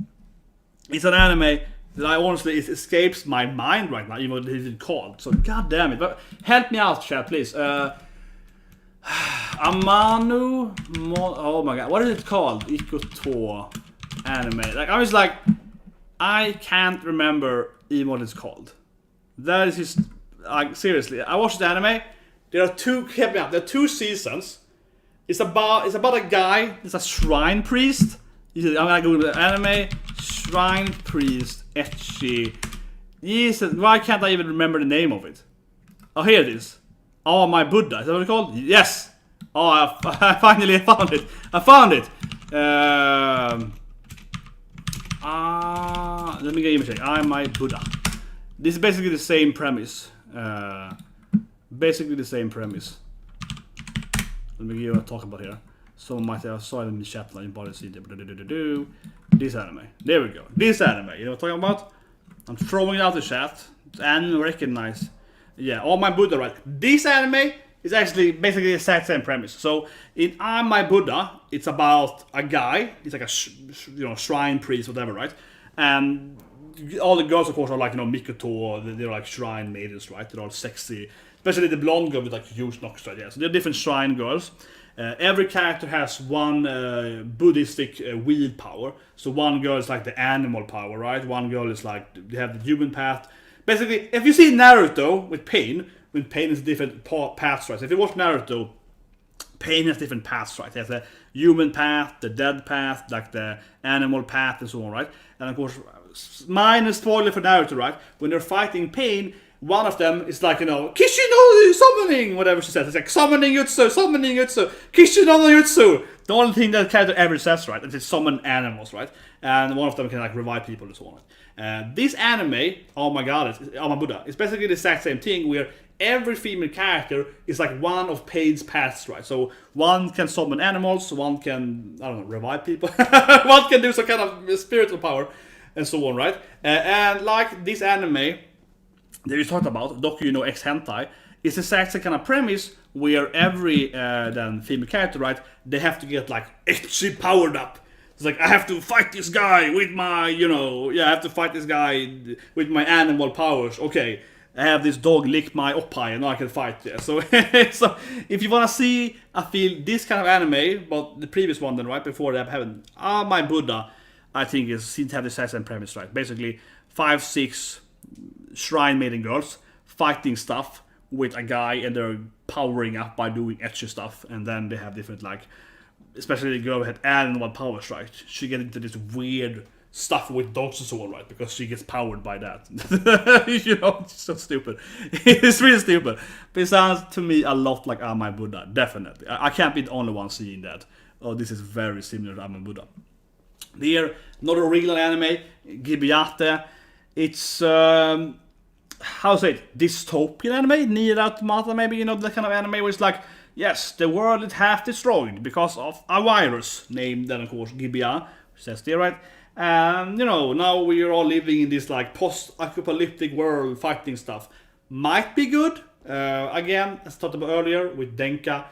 It's an anime that I honestly, it escapes my mind right now, even though it is called. So, god damn it. But help me out, chat, please. Amanu, oh my god, what is it called? Ikoto anime. Like, I was like, I can't remember even what it's called. That is just like seriously. I watched the anime. There are two seasons. It's about a guy. It's a shrine priest. I'm gonna go to the anime. Shrine priest ecchi. Jesus, why can't I even remember the name of it? Oh, here it is. Oh, my Buddha. Is that what it's called? Yes. Oh, I finally found it. I found it. Let me get a check. I'm my Buddha. This is basically the same premise. Basically the same premise. Let me give you a talk about here. Someone might have saw it in the chat line. Body see this anime. There we go. This anime. You know what I'm talking about? I'm throwing it out the chat and recognize. Yeah, all my Buddha, right? This anime is actually basically the exact same premise. So in I'm My Buddha, it's about a guy. He's like a shrine priest, whatever, right? And all the girls, of course, are like Mikoto. They're like shrine maidens, right? They're all sexy, especially the blonde girl with like huge knocks, right? Yeah. So they're different shrine girls. Every character has one Buddhistic willpower. So one girl is like the animal power, right? One girl is like they have the human path. Basically, if you see Naruto with Pain, when Pain is different paths, right? So if you watch Naruto, Pain has different paths, right? He has the human path, the dead path, like the animal path, and so on, right? And of course, minor spoiler for Naruto, right? When they're fighting Pain, one of them is like, Kishino summoning, whatever she says. It's like summoning jutsu, Kishino no jutsu. The only thing that character ever says, right, is it summon animals, right? And one of them can like revive people and so on. This anime, oh my god, Oh My Buddha, it's basically the exact same thing where every female character is like one of Pain's paths, right? So one can summon animals, one can, revive people, one can do some kind of spiritual power, and so on, right? And like this anime that we talked about, Doku no X Hentai, is the exact same kind of premise where every then female character, right, they have to get like ecchi powered up. It's like, I have to fight this guy with my, I have to fight this guy with my animal powers. Okay, I have this dog lick my oppai and now I can fight. Yeah. So if you want to see, I feel this kind of anime, but the previous one then, right, before that, having My Buddha, I think is seems to have the same premise, right? Basically, 5-6 shrine maiden girls fighting stuff with a guy and they're powering up by doing ecchi stuff, and then they have different like, especially the girl who had animal powers, right? She gets into this weird stuff with dogs and so on, right? Because she gets powered by that. It's so stupid. It's really stupid. But it sounds to me a lot like My Buddha, definitely. I can't be the only one seeing that. Oh, this is very similar to My Buddha. Here, not a regular anime, Gibiate. It's how to say it, dystopian anime, Nier Automata maybe, the kind of anime where it's like, yes, the world is half destroyed because of a virus, named then of course Gibia, says there, right? And now we are all living in this like post-apocalyptic world fighting stuff. Might be good. Again, as talked about earlier with Denka,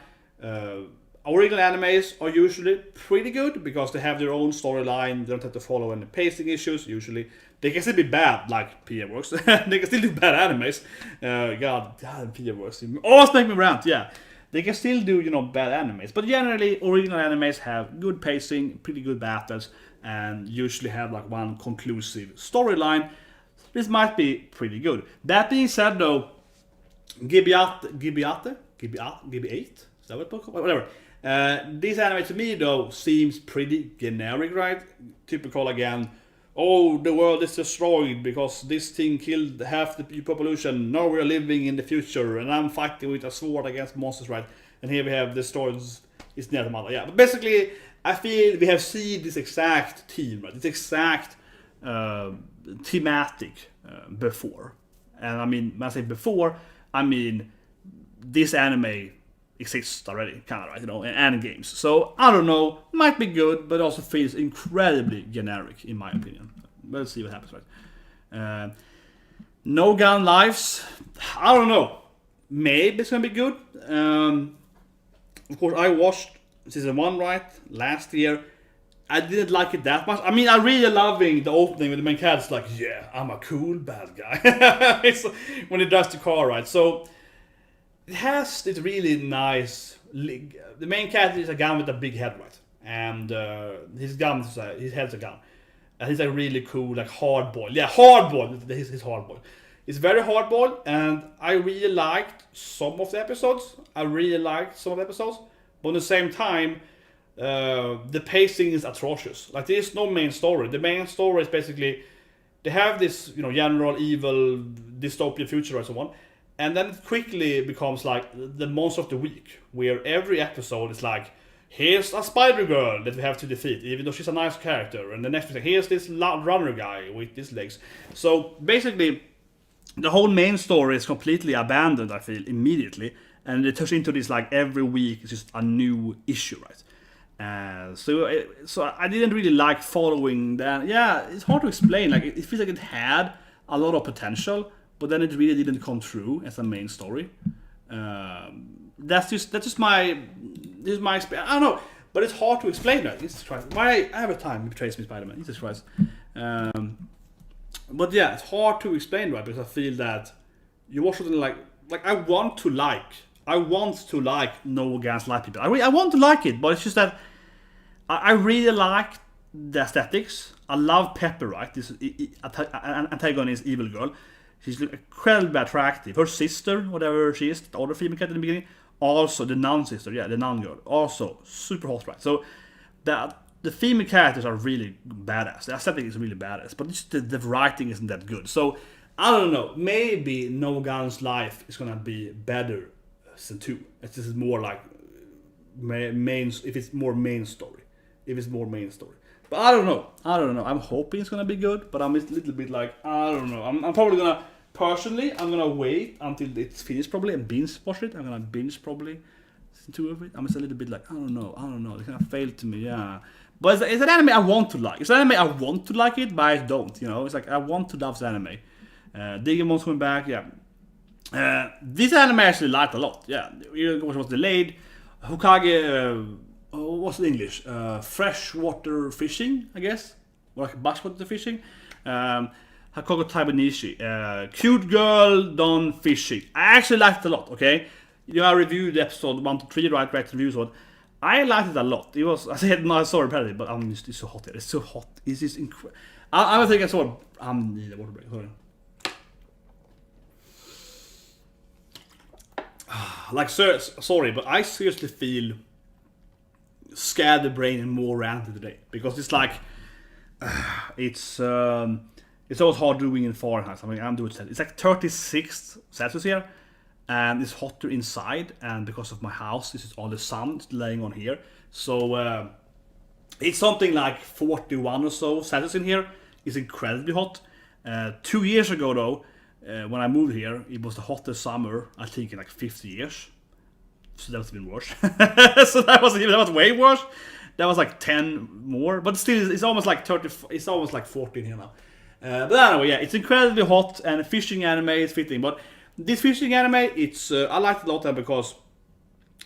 original animes are usually pretty good because they have their own storyline. They don't have to follow any pacing issues. Usually, they can still be bad, like PMOs. They can still do bad animes. God, PMOs always make me rant. Yeah, they can still do bad animes, but generally, original animes have good pacing, pretty good battles, and usually have like one conclusive storyline. This might be pretty good. That being said, though, Gibiate, is that what it's called? Whatever. This anime to me though seems pretty generic, right? Typical again. Oh, the world is destroyed because this thing killed half the population. Now we're living in the future, and I'm fighting with a sword against monsters, right? And here we have the stories. It's near the mother, yeah. But basically, I feel we have seen this exact theme, right? This exact thematic before. And I mean, when I say before, I mean this anime exists already, kind of, right, and games. So I don't know, might be good, but also feels incredibly generic in my opinion. Let's see what happens, right? No Gun Lives, I don't know. Maybe it's gonna be good. Of course, I watched season 1, right, last year. I didn't like it that much. I mean, I'm really loving the opening with the main character's like, yeah, I'm a cool bad guy. It's when he drives the car, right? So it has this really nice. The main character is a gun with a big head, right? And his head's a gun. And he's a really cool, like hard boy. Yeah, hard boy. He's hard boy. It's very hardball, and I really liked some of the episodes. But at the same time, the pacing is atrocious. Like there is no main story. The main story is basically they have this, general evil dystopian future and so on, and then it quickly becomes like the monster of the week, where every episode is like, here's a spider girl that we have to defeat, even though she's a nice character, and the next thing, here's this runner guy with these legs. So basically, the whole main story is completely abandoned, I feel, immediately, and it turns into this like every week it's just a new issue, right? So I didn't really like following that. Yeah, it's hard to explain. Like it feels like it had a lot of potential, but then it really didn't come through as a main story. That's just my experience. I don't know, but it's hard to explain that. Jesus Christ, why every time he betrays me, Spider-Man? Jesus Christ. But yeah, it's hard to explain, right? Because I feel that you watch something like I want to like No Guns Like People. I want to like it, but it's just that I really like the aesthetics. I love Pepper, right? This antagonist, evil girl. She's incredibly attractive. Her sister, whatever she is, the other female character in the beginning, also the nun sister, the nun girl, also super hot, right? So the female characters are really badass. The aesthetic is really badass, but just the writing isn't that good. So I don't know. Maybe No Gun's Life is gonna be better than 2. It's just more like main. If it's more main story. But I don't know. I'm hoping it's gonna be good, but I'm a little bit like, I don't know. I'm probably gonna, personally, I'm gonna wait until it's finished probably and binge watch it. I'm gonna binge probably season 2 of it. I'm just a little bit like, I don't know. It kind of failed to me, yeah. But it's an anime I want to like. It's an anime I want to like it, but I don't, It's like, I want to love this anime. Digimon's coming back, yeah. This anime I actually liked a lot, yeah. It was delayed. Hokage, what's the English? Freshwater fishing, I guess. Or like backwater fishing. Hokage Taibanishi. Cute girl done fishing. I actually liked it a lot, okay? I reviewed episode 1 to 3, right reviews on. I liked it a lot. It was, I said, no, sorry, repetitive, but it's so hot here. It's so hot. It's just incredible. I don't think I saw. Need a water break. Sorry. Like, sorry, but I seriously feel scared the brain and more random today, because it's like it's always hard doing in Fahrenheit. I mean, I'm doing it. It's like 36 Celsius here, and it's hotter inside. And because of my house, this is all the sun laying on here, so it's something like 41 or so Celsius in here. It's incredibly hot. 2 years ago, though, when I moved here, it was the hottest summer I think in like 50 years. So that was even worse. So that was way worse. That was like 10 more, but still, it's almost like 30. It's almost like 14 here now. But anyway, yeah, it's incredibly hot, and a fishing anime is fitting. But this fishing anime, it's I like it a lot because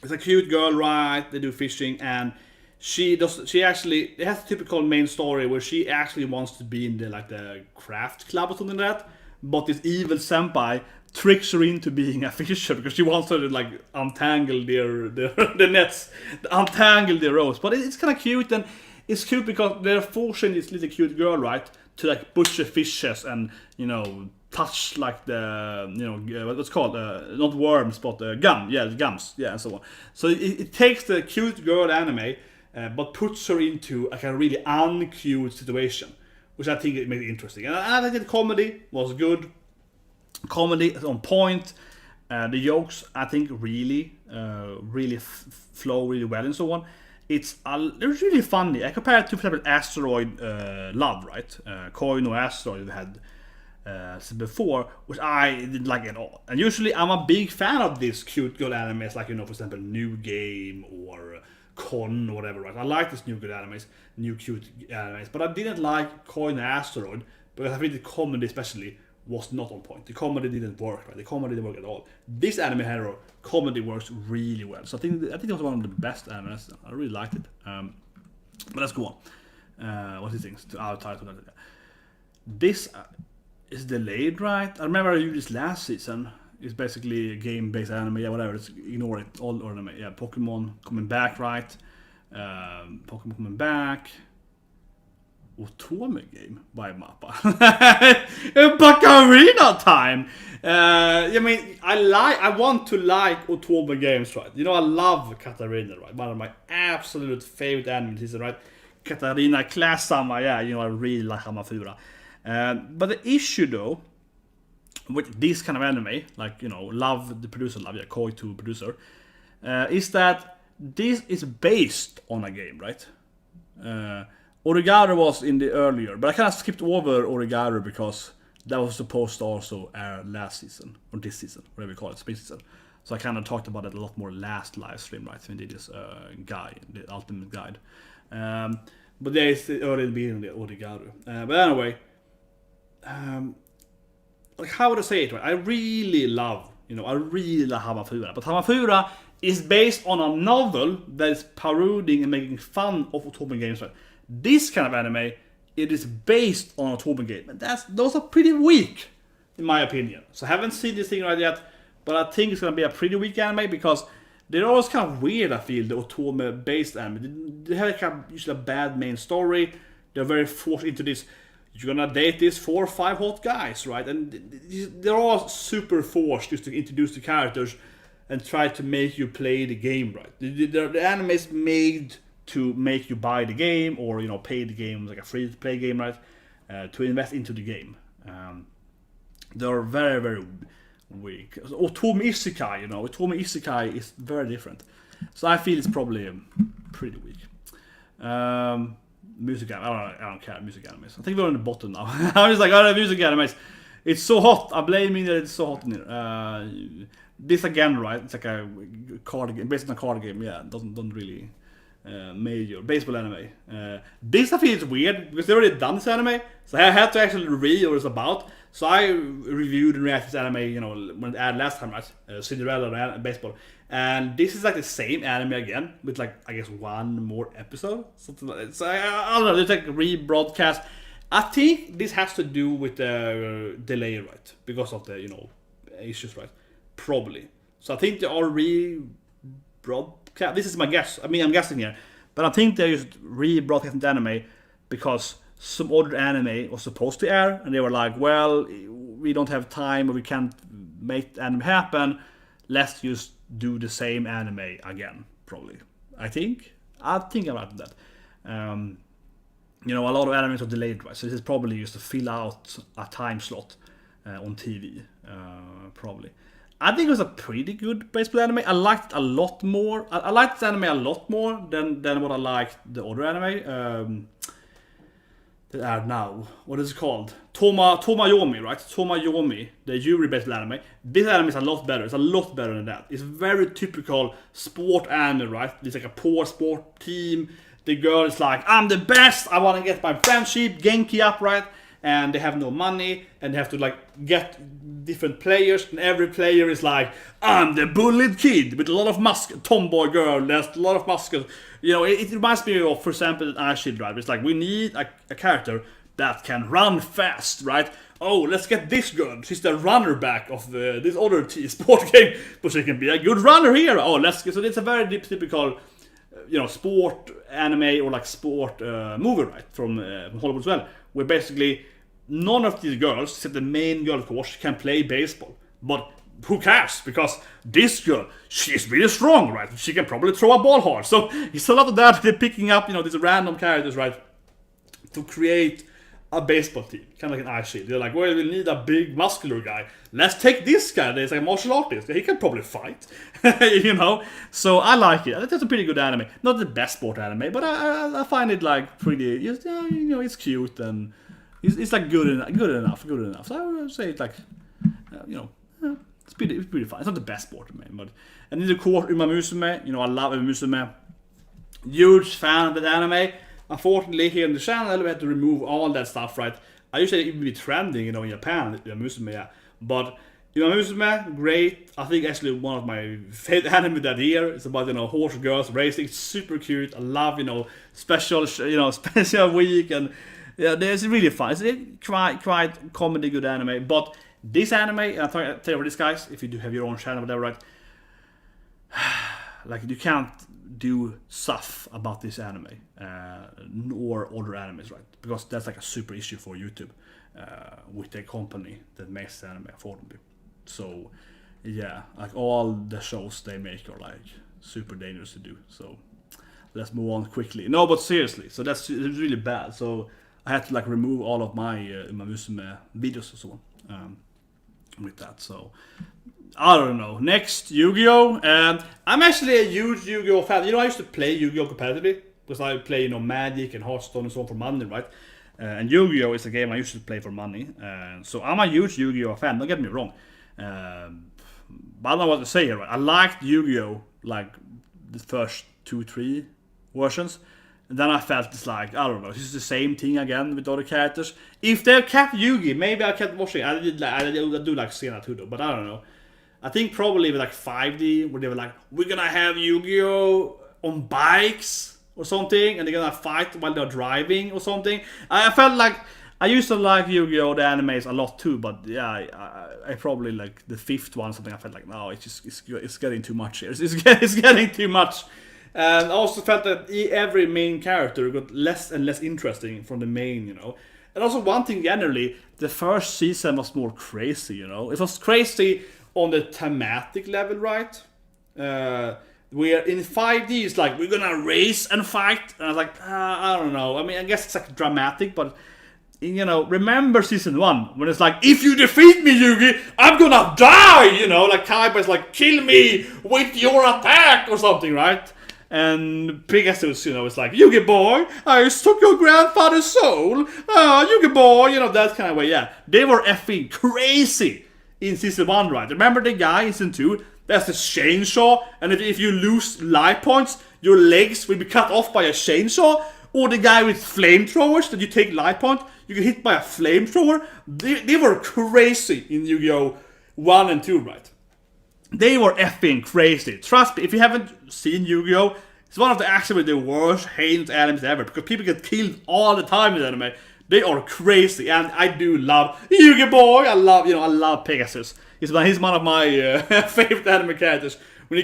it's a cute girl, right? They do fishing, and it has a typical main story where she actually wants to be in the craft club or something like that. But this evil senpai tricks her into being a fisher because she wants her to untangle the nets, untangle the ropes. But it's kind of cute, and it's cute because they're forcing this little cute girl, right, to butcher fishes and touch the what's called not worms but gums, and so on. So it takes the cute girl anime, but puts her into a really uncute situation, which I think it made it interesting. And I think the comedy was good. Comedy is on point. The jokes, I think, really flow really well and so on. It's really funny. I compare it to, for example, Asteroid Love, right? Koi no Asteroid we had before, which I didn't like at all. And usually I'm a big fan of these cute girl animes, like, for example, New Game or Con or whatever, right? I like these new cute animes, but I didn't like Koi no Asteroid because I think the comedy especially was not on point. The comedy didn't work, right? The comedy didn't work at all. This anime hero comedy works really well. So I think it was one of the best animes. I really liked it. But let's go on. What do you think? To our title. This is delayed, right? I remember I used this last season. It's basically a game-based anime. Yeah, whatever. Just ignore it. All anime. Yeah, Pokemon coming back, right? Pokemon coming back. Otome game by Mappa. Bacarina time! I mean, I want to like Otome games, right? You know, I love Katarina, right? One of my absolute favorite animes, right? Katarina Class-sama, yeah, you know, I really like Hamafura. But the issue, though, with this kind of anime, like, you know, love the producer, Koi 2 producer, is that this is based on a game, right? Origaru was in the earlier, but I kind of skipped over Origaru because that was supposed to also air last season, or this season, whatever you call it, space season. So I kind of talked about it a lot more last live stream, right? When we did this guide, the ultimate guide. But there is early beginning the Origaru. But anyway, like how would I say it? Right? I really love Hamafura. But Hamafura is based on a novel that is parodying and making fun of Otome games. Right? This kind of anime, it is based on a Otome game. And those are pretty weak, in my opinion. So I haven't seen this thing right yet, but I think it's going to be a pretty weak anime because they're always kind of weird, I feel, the Otome-based anime. They have like usually a bad main story. They're very forced into this, you're gonna date these 4 or 5 hot guys, right? And they're all super forced just to introduce the characters and try to make you play the game, right? The anime is made to make you buy the game or, you know, pay the game like a free-to-play game, right? To invest into the game. They're very, very weak. Otome Isekai, you know, Otome Isekai is very different. So I feel it's probably pretty weak. Music anime, I don't care, music animes. I think we're on the bottom now. I'm just like, music animes. It's so hot. I blame me that it's so hot in here. This again, right? It's like a card game, based on a card game. Yeah, doesn't really major baseball anime. This I feel is weird because they already done this anime, so I had to actually read what it's about. So I reviewed and reacted to this anime, you know, when it aired last time, right? Cinderella and baseball, and this is like the same anime again with like I guess one more episode, something like that. So I don't know. There's like rebroadcast. I think this has to do with the delay, right? Because of the issues, right? Probably. So I think they are rebroadcast. This is my guess. I mean, I'm guessing here, but I think they're just rebroadcasting the anime because some other anime was supposed to air, and they were like, "Well, we don't have time, or we can't make the anime happen. Let's just do the same anime again." Probably. I think I'm right with that. A lot of animes are delayed, right? So this is probably just to fill out a time slot on TV. Probably. I think it was a pretty good baseball anime. I liked it a lot more. I liked this anime a lot more than what I liked the other anime. That are now. What is it called? Tomayomi, right? Tomayomi, the Yuri baseball anime. This anime is a lot better. It's a lot better than that. It's very typical sport anime, right? It's like a poor sport team. The girl is like, I'm the best. I want to get my friendship, Genki up, right? And they have no money, and they have to like get different players, and every player is like, I'm the bullied kid with a lot of tomboy girl. There's a lot of muscles. It reminds me of, for example, an Ice Shield, right? It's like we need a character that can run fast, right? Oh, let's get this girl. She's the runner back of this other sport game, but she can be a good runner here. Oh, let's get. So it's a very typical, sport anime or like sport movie, right? From Hollywood as well, where basically none of these girls, except the main girl, of course, can play baseball. But who cares? Because this girl, she's really strong, right? She can probably throw a ball hard. So it's a lot of that. They're picking up, these random characters, right? To create a baseball team. Kind of like an Ice Shield. They're like, well, we need a big muscular guy. Let's take this guy. There's like a martial artist. He can probably fight. So I like it. That's a pretty good anime. Not the best sport anime, but I find it like pretty, it's cute and it's like good enough. So I would say it's like, it's pretty fun. It's not the best sport anime, but and then of course Uma Musume. I love Uma Musume. Huge fan of that anime. Unfortunately, here on the channel, we had to remove all that stuff, right? I usually even be trending, in Japan, Uma Musume, yeah. But Uma Musume, great. I think actually one of my favorite anime that year. It's about, horse girls racing. It's super cute. I love, special week, and yeah, it's really fun. It's quite comedy, good anime. But this anime, and I'll tell you for this, guys, if you do have your own channel, whatever, right? like you can't do stuff about this anime or other animes, right? Because that's like a super issue for YouTube with the company that makes the anime affordable. So yeah, like all the shows they make are like super dangerous to do. So let's move on quickly. No, but seriously, so it's really bad. So I had to like remove all of my Musume videos and so on with that. So I don't know. Next, Yu-Gi-Oh! I'm actually a huge Yu-Gi-Oh! fan. You know, I used to play Yu-Gi-Oh! competitively because I play, you know, Magic and Hearthstone and so on for money, right? And Yu-Gi-Oh! Is a game I used to play for money. So I'm a huge Yu-Gi-Oh! fan. Don't get me wrong. But I don't know what to say here, right? I liked Yu-Gi-Oh! Like the first 2-3 versions. And then I felt it's like, I don't know, this is the same thing again with other characters. If they kept Yugi, maybe I kept watching. I do like Sena too though, but I don't know. I think probably with like 5D, where they were like, we're gonna have Yu-Gi-Oh! On bikes or something, and they're gonna fight while they're driving or something. I felt like, I used to like Yu-Gi-Oh! The animes a lot too, but yeah, I probably like the 5th one, something I felt like, no, it's getting too much here. It's getting too much. And I also felt that every main character got less and less interesting from the main, you know. And also one thing generally, the first season was more crazy, you know. It was crazy on the thematic level, right? Where in 5D it's like, we're gonna race and fight. And I was like, I don't know. I mean, I guess it's like dramatic, but you know, remember season 1 when it's like, if you defeat me, Yugi, I'm gonna die, you know. Like Kaiba's like, kill me with your attack or something, right? And Pegasus, you know, is like, Yugi boy, I took your grandfather's soul. Yugi boy, you know, that kind of way, yeah. They were effing crazy in season 1, right? Remember the guy in season 2? That's the chainsaw, and if you lose life points, your legs will be cut off by a chainsaw. Or the guy with flamethrowers that you take life point, you get hit by a flamethrower. They were crazy in Yu-Gi-Oh! 1 and 2, right? They were effing crazy. Trust me, if you haven't seen Yu-Gi-Oh! It's one of the actually the worst hated animes ever, because people get killed all the time in the anime. They are crazy, and I do love Yu-Gi boy. I love Pegasus. He's one of my favorite anime characters. When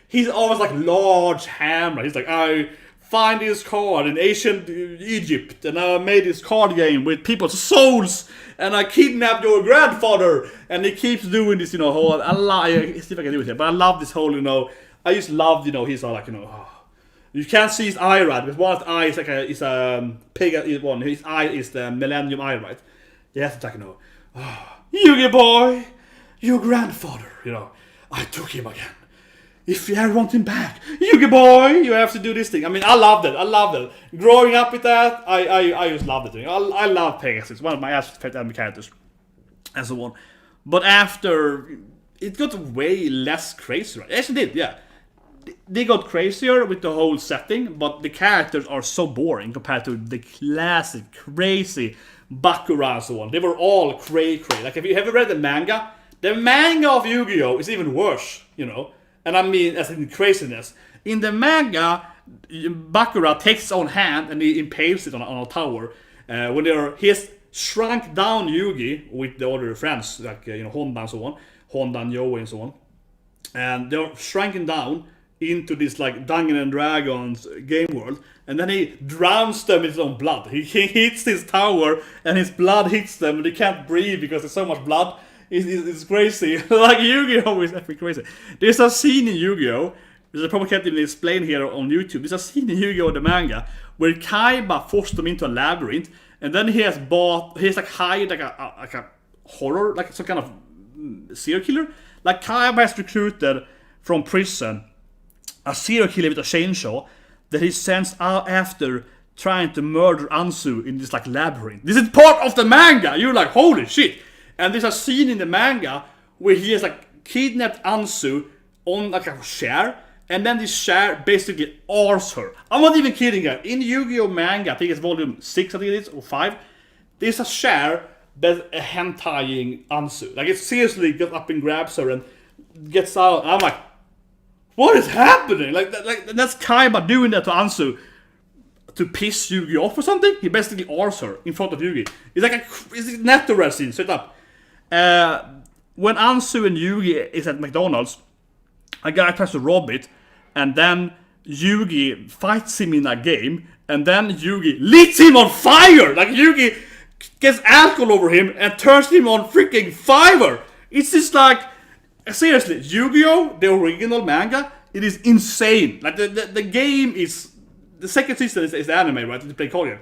he's always like large hammer. He's like, I find this card in ancient Egypt, and I made this card game with people's souls, and I kidnapped your grandfather, and he keeps doing this, you know, whole, see if I can do it here, but I love this whole, you know, I just loved, you know, he's all like, you know, you can't see his eye, right, because one of the eyes is pig one, his eye is the Millennium Eye, right, he has to like, you know, Yugi boy, your grandfather, you know, I took him again. If you ever want him back, Yugi boy, you have to do this thing. I mean, I loved it. Growing up with that, I just loved it. I love Pegasus, one of my favorite anime characters, and so on. But after, it got way less crazy, right? Yes, it did, yeah. They got crazier with the whole setting, but the characters are so boring compared to the classic, crazy Bakura and so on. They were all cray. Like, if you ever read the manga of Yu-Gi-Oh! Is even worse, you know. And I mean, as in craziness. In the manga, Bakura takes his own hand and he impales it on a tower. He has shrunk down Yugi with the other friends, like, you know, Honda and so on. Honda and Yoei and so on. And they're shrunken down into this, like, Dungeons and Dragons game world. And then he drowns them in his own blood. He hits his tower and his blood hits them and they can't breathe because there's so much blood. It's crazy. Like, Yu-Gi-Oh! Is actually crazy. There's a scene in Yu-Gi-Oh! Which I probably can't even explain here on YouTube. There's a scene in Yu-Gi-Oh! The manga where Kaiba forced them into a labyrinth, and then he has hired like a horror, like some kind of serial killer. Like, Kaiba has recruited from prison a serial killer with a chainsaw that he sends out after trying to murder Anzu in this like labyrinth. This is part of the manga. You're like, holy shit. And there's a scene in the manga where he has like kidnapped Anzu on like a chair, and then this chair basically arse her. I'm not even kidding her. In Yu-Gi-Oh! Manga, I think it's volume 6, I think it is, or 5, there's a chair that's hentai-ing Anzu. Like, it seriously gets up and grabs her and gets out. I'm like, what is happening? Like that's Kaiba doing that to Anzu to piss Yugi off or something. He basically arse her in front of Yugi. It's like it's a Netto scene, straight up. When Anzu and Yugi is at McDonald's, a guy tries to rob it, and then Yugi fights him in a game, and then Yugi lights him on fire! Like, Yugi gets alcohol over him and turns him on freaking fire! It's just like, seriously, Yu-Gi-Oh! The original manga, it is insane. Like, the game is, the second season is the anime, right? They play card game.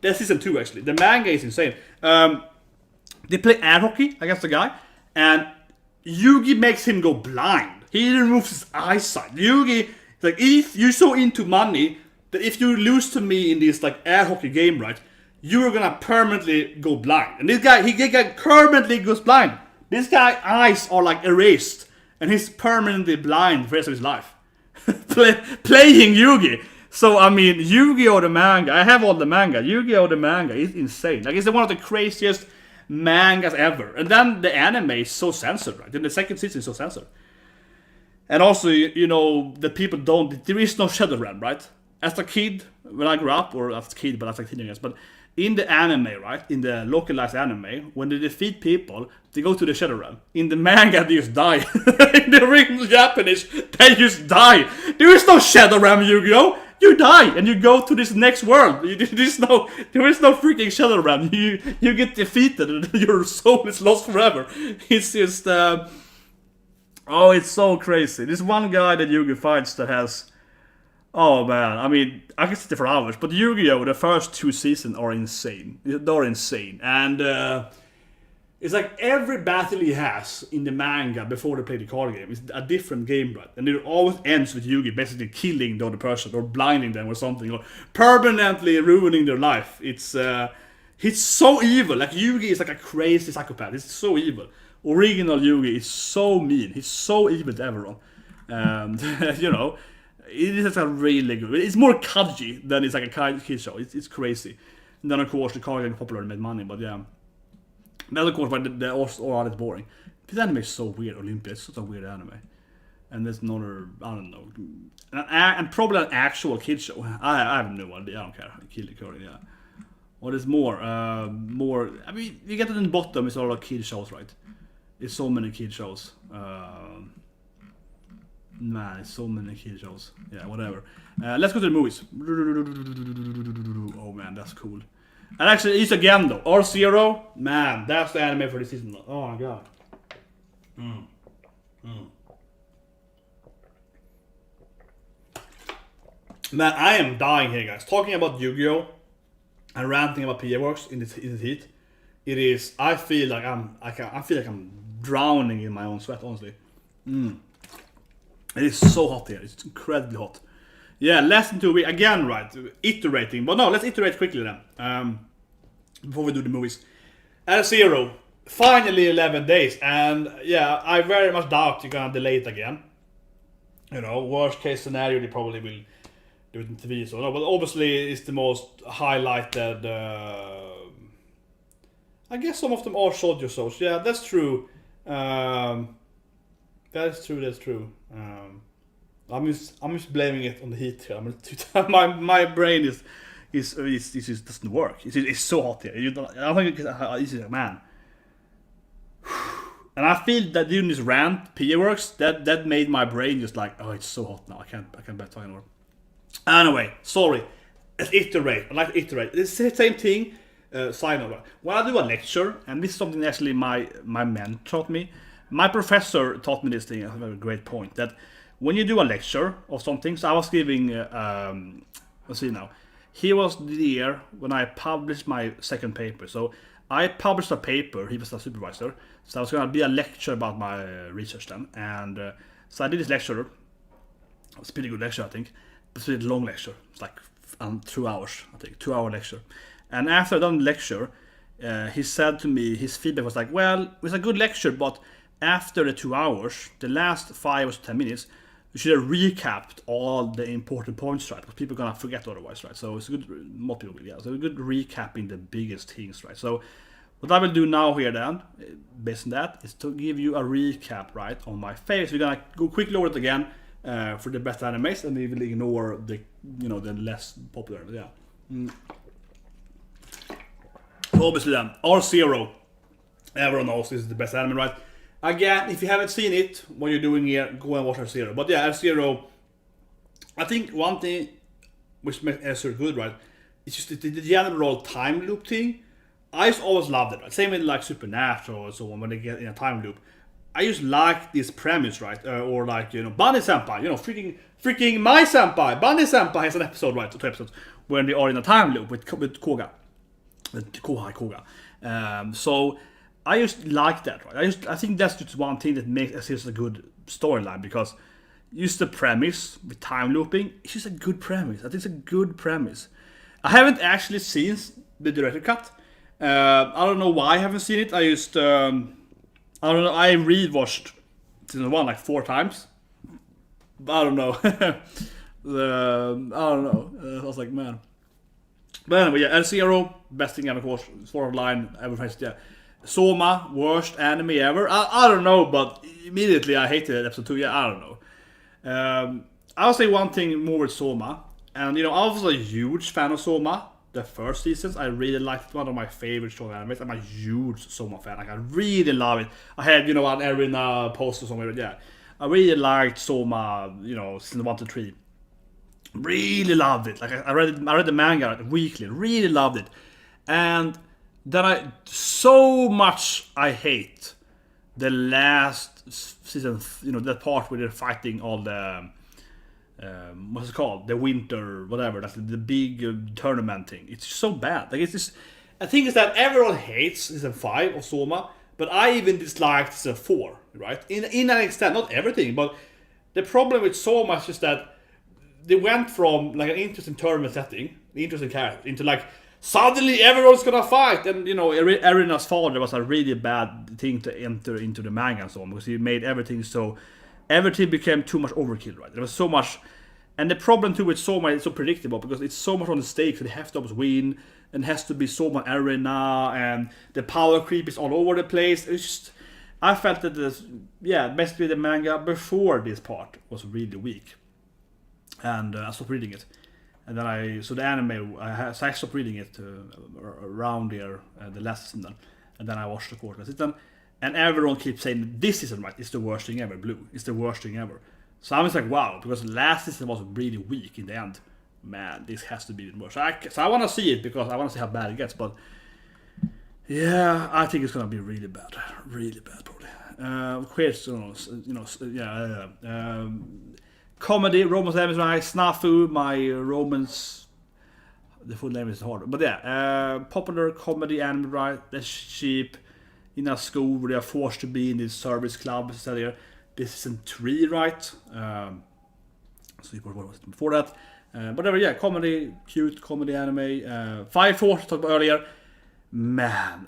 That's season 2, actually. The manga is insane. They play air hockey against the guy, and Yugi makes him go blind. He removes his eyesight. Yugi, like, if you're so into money that if you lose to me in this like air hockey game, right, you're gonna permanently go blind. And this guy, he permanently goes blind. This guy's eyes are like erased, and he's permanently blind for the rest of his life. Playing Yugi. So I mean, Yu-Gi-Oh! The manga, I have all the manga. Yu-Gi-Oh! The manga is insane. Like, it's one of the craziest mangas ever. And then the anime is so censored, right? Then the second season is so censored. And also, you know, the people don't, there is no Shadow Realm, right? As a kid, when I grew up, or as a kid, but as a teenager, but in the anime, right, in the localized anime, when they defeat people, they go to the Shadow Realm. In the manga, they just die. In the original Japanese, they just die. There is no Shadow Realm, Yu-Gi-Oh! You die, and you go to this next world. There is no freaking Shadow Realm. You get defeated, and your soul is lost forever. It's just, oh, it's so crazy. This one guy that Yugi fights that has, oh man, I mean, I can sit there for hours, but Yu-Gi-Oh! The first 2 seasons are insane. They're insane. And it's like every battle he has in the manga before they play the card game is a different game, right? And it always ends with Yugi basically killing the other person, or blinding them or something, or permanently ruining their life. It's he's so evil. Like, Yugi is like a crazy psychopath. He's so evil. Original Yugi is so mean. He's so evil to everyone. And you know, it is a really good. It's more Kaji than it's like a kid show. It's crazy. And then of course the card game is popular and made money, but yeah. Then of course, but the all is boring. This anime is so weird. Olympia, it's such a weird anime. And there's another, I don't know, and probably an actual kid show. I have no idea. I don't care. Kill the curry, yeah. What is more? More. I mean, you get it in the bottom. It's all like kid shows, right? It's so many kid shows. Man, it's so many kid shows. Yeah, whatever. Let's go to the movies. Oh man, that's cool. And actually, it's again though. R0, man, that's the anime for this season. Oh my god. Man, I am dying here, guys. Talking about Yu-Gi-Oh! And ranting about PMOs in the heat. It is. I feel like I'm drowning in my own sweat. Honestly, it is so hot here. It's incredibly hot. Yeah, less than 2 weeks again, right? Iterating, but no, let's iterate quickly then. Before we do the movies, R0, finally 11 days, and yeah, I very much doubt you're gonna delay it again. You know, worst case scenario, they probably will do it in TV, so no. But obviously, it's the most highlighted. I guess some of them are shoujo shows. Yeah, that's true. That's true. I'm just blaming it on the heat here. My brain is just doesn't work. It's so hot here. I think it's like, man. And I feel that during this rant, PA works. That made my brain just like, oh, it's so hot now. I can't bear talking anymore. Anyway, sorry. Let's iterate. I like to iterate. It's the same thing. Side note. When I do a lecture, and this is something actually my mentor taught me. My professor taught me this thing. I have a great point that when you do a lecture or something. So I was giving. Let's see now. He was there when I published my second paper. So I published a paper. He was a supervisor. So I was going to be a lecture about my research then. And so I did this lecture. It was a pretty good lecture, I think. It's a pretty long lecture. It's like 2 hours, I think. 2-hour lecture. And after I done the lecture, he said to me, his feedback was like, well, it was a good lecture, but after the 2 hours, the last 5 or 10 minutes, you should have recapped all the important points, right? Because people are gonna forget otherwise, right? So it's a good, more people will, yeah. So a good recapping the biggest things, right? So what I will do now here then, based on that, is to give you a recap, right, on my face. We're gonna go quickly over it again for the best animes, and we will ignore the, the less popular, yeah. So obviously then, R0, everyone knows this is the best anime, right? Again, if you haven't seen it, what you're doing here, go and watch F-Zero. But yeah, F-Zero, I think one thing which makes F-Zero good, right, it's just the general time loop thing. I just always loved it, right? Same with like Supernatural or so on, when they get in a time loop. I just like this premise, right? Or like, Bunny Senpai, freaking my senpai, Bunny Senpai has an episode, right, 2 episodes, when they are in a time loop with Koga. With Koga. So I just like that, right? I think that's just one thing that makes F-Zero a good storyline, because just the premise with time looping, it's just a good premise. I think it's a good premise. I haven't actually seen the director cut. I don't know why I haven't seen it. I don't know. I rewatched season 1 like 4 times. I don't know. I don't know. I was like, man. But anyway, yeah, F-Zero, best thing ever, of course. Storyline, everything's yeah. Soma, worst anime ever. I don't know, but immediately I hated episode 2. Yeah, I don't know. I'll say one thing more with Soma, and I was a huge fan of Soma. The first seasons, I really liked it. One of my favorite show animes. I'm a huge Soma fan. Like, I really love it. I had, an arena poster somewhere. Yeah, I really liked Soma. Season 1 to 3. Really loved it. Like, I read the manga weekly. Really loved it. And then I hate the last season. That part where they're fighting all the. What's it called? The winter, whatever. That's the big tournament thing. It's so bad. Like, it's just. I think it's that everyone hates season 5 of Soma, but I even disliked season 4. Right? In an extent, not everything, but the problem with Soma is just that they went from like an interesting tournament setting, interesting character, into like suddenly everyone's gonna fight, and Erina's father was a really bad thing to enter into the manga and so on, because he made everything became too much overkill, right? There was so much, and the problem too with Soma is so predictable, because it's so much on the stakes, so they have to always win, and has to be Soma Erina, and the power creep is all over the place. It's just, I felt that basically the manga before this part was really weak, and I stopped reading it. And then the anime, I stopped reading it around there, the last season, and then I watched the quarter season. And everyone keeps saying this season, right, it's the worst thing ever. Blue, it's the worst thing ever. So I was like, wow, because last season was really weak in the end. Man, this has to be the worst. So I want to see it, because I want to see how bad it gets. But yeah, I think it's gonna be really bad, probably. Comedy, romance name is nice. Snafu, my romance. The full name is hard, but yeah, popular comedy anime, right? That's cheap. In a school where they are forced to be in this service club, etc. This is season 3, right? So what was it before that? Whatever, yeah, comedy, cute comedy anime. Fire Force, talked about earlier. Man,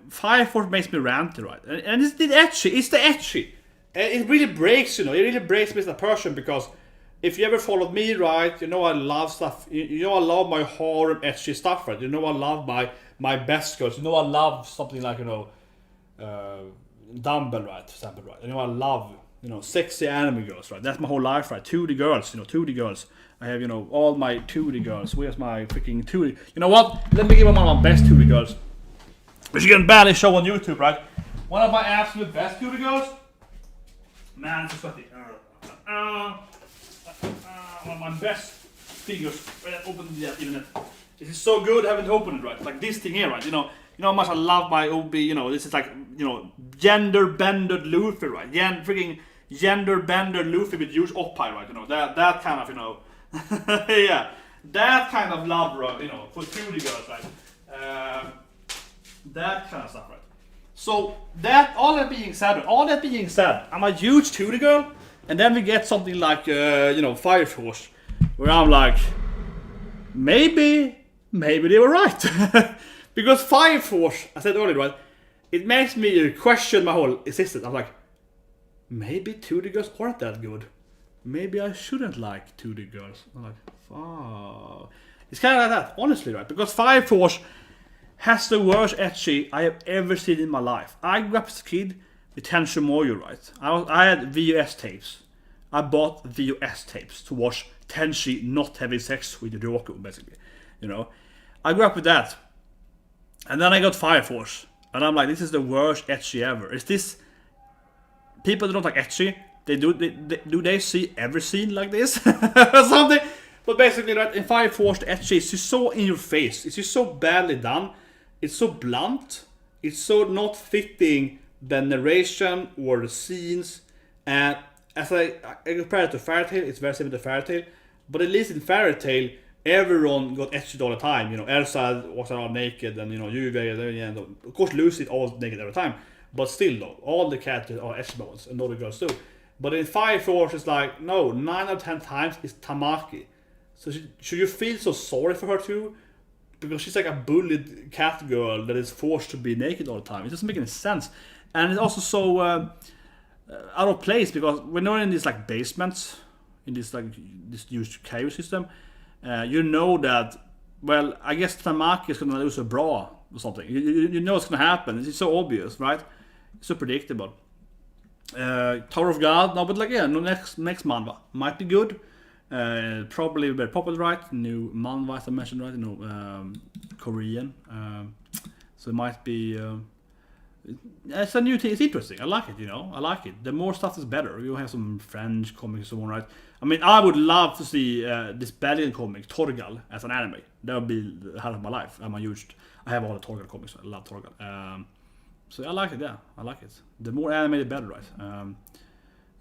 Fire Force makes me ranty, right? And it's the etchy. It's the etchy. It really breaks, It really breaks me as a person, because if you ever followed me, right, I love stuff. I love my horror etchy stuff, right? I love my best girls. I love something like, Dumble, right? Example, right? I love, sexy anime girls, right? That's my whole life, right? 2D girls, 2D girls. I have, all my 2D girls. Where's my freaking 2D? You know what? Let me give one of my best 2D girls, which you can barely show on YouTube, right? One of my absolute best 2D girls. Man, it's so sweaty. One of my best figures. Open that even. This is so good. I haven't opened it, right? Like this thing here, right? You know how much I love my OB. This is like gender bended Luffy, right? Freaking gender bended Luffy with huge oppi, right? That kind of yeah, that kind of love, right? For 2D girls, right? That kind of stuff, right? So all that being said, I'm a huge 2D girl, and then we get something like Fire Force, where I'm like, maybe they were right. Because Fire Force, I said earlier, right, it makes me question my whole existence. I'm like, maybe 2D girls aren't that good. Maybe I shouldn't like 2D girls. I'm like, fuck. It's kind of like that, honestly, right? Because Fire Force has the worst ecchi I have ever seen in my life. I grew up as a kid with Tenshin Moyo, right? I had VHS tapes. I bought VHS tapes to watch Tenshi not having sex with Ryoko, basically. I grew up with that. And then I got Fire Force. And I'm like, this is the worst ecchi ever. Is this people that don't like ecchi, do they see every scene like this or something? But basically, right, in Fire Force, the ecchi is just so in your face. It's just so badly done. It's so blunt. It's so not fitting the narration or the scenes. And as I compare it to Fairy Tail, it's very similar to Fairy Tail. But at least in Fairy Tail, everyone got ecchi all the time. You know, Elsa was around naked, and you know, Juve, and of course Lucy is always naked every time. But still, though, all the characters are ecchi moments, and all the girls too. But in Fire Force, it's like, no, 9 out of 10 times it's Tamaki. So should you feel so sorry for her too? Because she's like a bullied cat girl that is forced to be naked all the time. It doesn't make any sense. And it's also so out of place, because when you're in these like basements, in this like this huge cave system, you know that, well, I guess Tamaki is gonna lose a bra or something. You know what's gonna happen. It's so obvious, right? It's so predictable. Tower of God, no, but like, yeah, no, next manhwa might be good. Probably very popular, right? New manhwa, as I mentioned, right? You know, Korean. So it might be. It's a new thing. It's interesting. I like it. You know, I like it. The more stuff is better. You have some French comics and so on, right? I mean, I would love to see this Belgian comic Torgal as an anime. That would be the highlight of my life. I have all the Torgal comics. I love Torgal. So I like it. Yeah, I like it. The more anime, the better, right?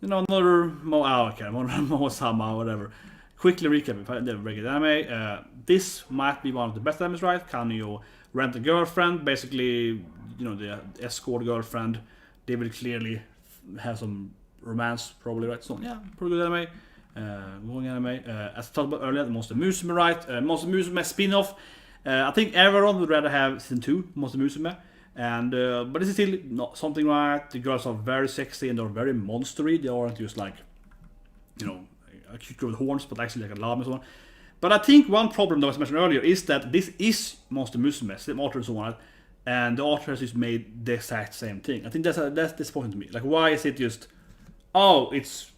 You know, another Mo-Sama, whatever. Quickly recap if I never break it anime. This might be one of the best animes, right? Can you rent a girlfriend? Basically, you know, the escort girlfriend. They will clearly have some romance, probably, right? So yeah, pretty good anime. Going anime. As I talked about earlier, the Monster Musume, right? Monster Musume spin-off. I think everyone would rather have season 2, Monster Musume. And but this is still not something, right? The girls are very sexy and they're very monstery. They aren't just like, you know, a cute girl with horns, but actually like a llama and so on. But I think one problem that was mentioned earlier is that this is Monster Musume, same author and so on, and the author has just made the exact same thing. I think that's disappointing to me. Like, why is it just, oh, it's,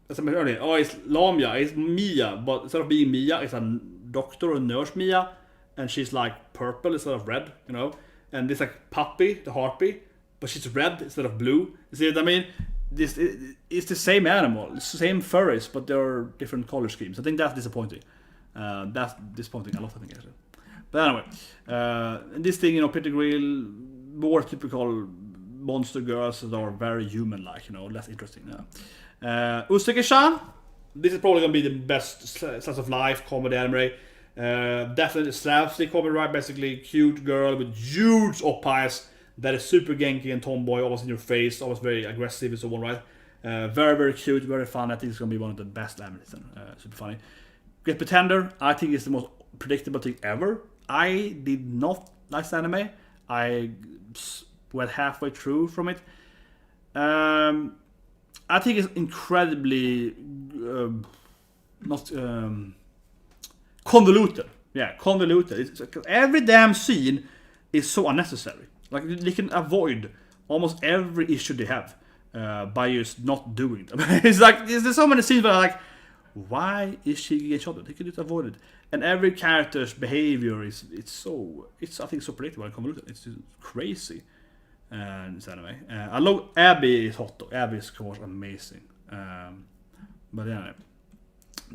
as I mentioned earlier, oh, it's Lamia, it's Mia, but instead of being Mia, it's a doctor or nurse Mia, and she's like purple instead of red, you know. And this like Puppy, the harpy, but she's red instead of blue. You see what I mean? It's the same animal, it's the same furries, but there are different color schemes. I think that's disappointing. That's disappointing a lot, I think, actually. But anyway, this thing, you know, Pretty Grill, more typical monster girls that are very human-like, you know, less interesting. Oisha-san, this is probably gonna be the best slice of life comedy anime. Definitely slapstick comedy, right? Basically, cute girl with huge op-eyes that is super genki and tomboy, always in your face, always very aggressive and so on, right? Very, very cute, very fun. I think it's gonna be one of the best animes. Super funny. Great Pretender, I think it's the most predictable thing ever. I did not like this anime. I went halfway through from it. I think it's incredibly not convoluted. Yeah, convoluted. Every damn scene is so unnecessary. Like, they can avoid almost every issue they have by just not doing them. It's like, there's so many scenes where I'm like, why is she getting shot at? They could just avoid it. And every character's behavior is I think so predictable and convoluted. It's just crazy. This anime. I love Abby is hot though. Abby is of course amazing. But anyway.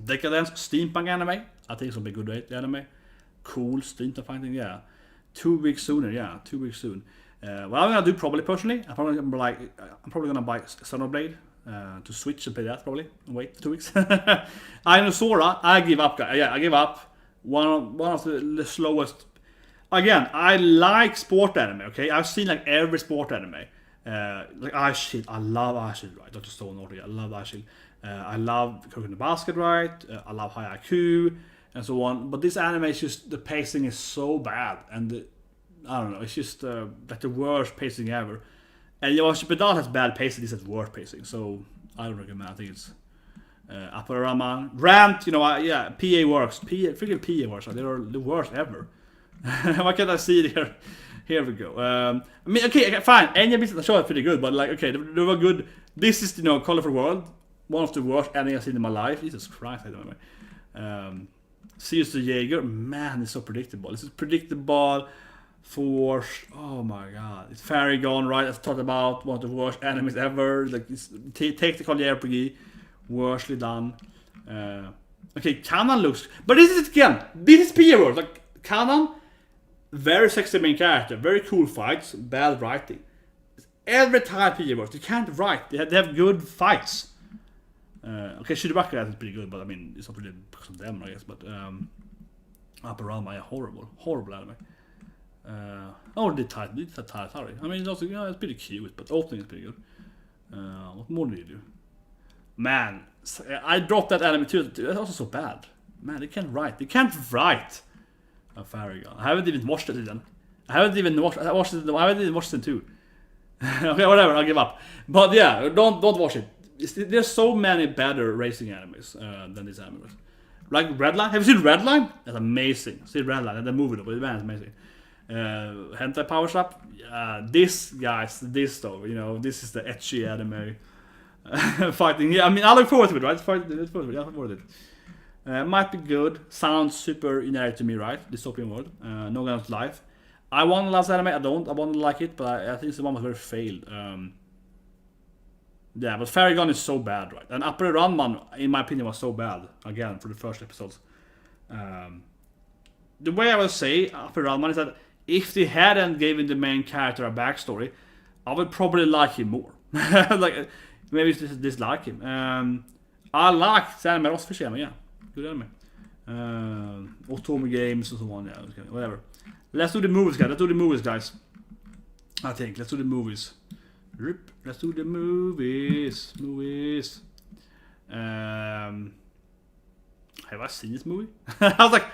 Decadence steampunk anime. I think it's gonna be a good rate anime. Cool steampunk fighting, yeah. 2 weeks sooner, yeah. 2 weeks soon. What I'm gonna do probably personally, I'm probably gonna buy Xenoblade to Switch and play that probably. Wait 2 weeks. Sora, I give up, guys. Yeah, I give up. One of the slowest. Again, I like sport anime. Okay, I've seen like every sport anime. Like Ice Shield, I love Ice Shield, right? Dr. Stone Order, I love Ice Shield. I love Cooking the Basket, right? I love High IQ and so on. But this anime is just, the pacing is so bad, and I don't know, it's just like the worst pacing ever. And Yoshi Pedal has bad pacing, this has worst pacing, so I don't recommend. I think it's Aparama. Rant, you know, yeah, PA works. Freaking PA works, right? They're the worst ever. Why can't I see it here? Here we go. I mean, okay, fine. Enya Beats the show is pretty good, but like, okay, they were good. This is, you know, Colorful World. One of the worst endings I've seen in my life. Jesus Christ, I don't know. Serious to Jaeger, man, it's so predictable. This is predictable. Oh my god, it's Fairy Gone, right? I've talked about one of the worst animes ever. Like, it's technical RPG, worstly done. Okay, Kanan looks, but this is it again. This is PMOs. Like Kanan, very sexy main character, very cool fights, bad writing. Every time PMOs, they can't write. They have good fights. Okay, Shirobako is pretty good, but I mean, it's not really because of them, I guess. But Upper Ranma, horrible anime. The title, sorry. I mean, it's also, it's pretty cute, but opening is pretty good. What more do you do? Man, I dropped that anime too. That's also so bad. Man, they can't write. Fairy Gone. I haven't even watched it then. I haven't even watched it too. Okay, whatever. I'll give up. But yeah, don't watch it. There's so many better racing animes than these animes. Like Redline. Have you seen Redline? That's amazing. See Redline. That's a movie though, but man, it's amazing. Hentai Power Slap. This though, this is the ecchi anime fighting. Yeah, I mean, I look forward to it, right? I look forward to it. Might be good. Sounds super generic to me, right? Dystopian world. No Guns Life. I want to love anime. I want to like it, but I think it's the one that very failed. Yeah, but Fairy Gone is so bad, right? And Upper Ranma, in my opinion, was so bad. Again, for the first episodes. The way I would say Upper Ranma is that if they hadn't given the main character a backstory, I would probably like him more. Like, maybe just dislike him. I like the anime, also for yeah. Good anime. Otome games and so on, yeah, okay, whatever. Let's do the movies, guys. I think, let's do the movies. Let's do the movies. Have I seen this movie? I was like,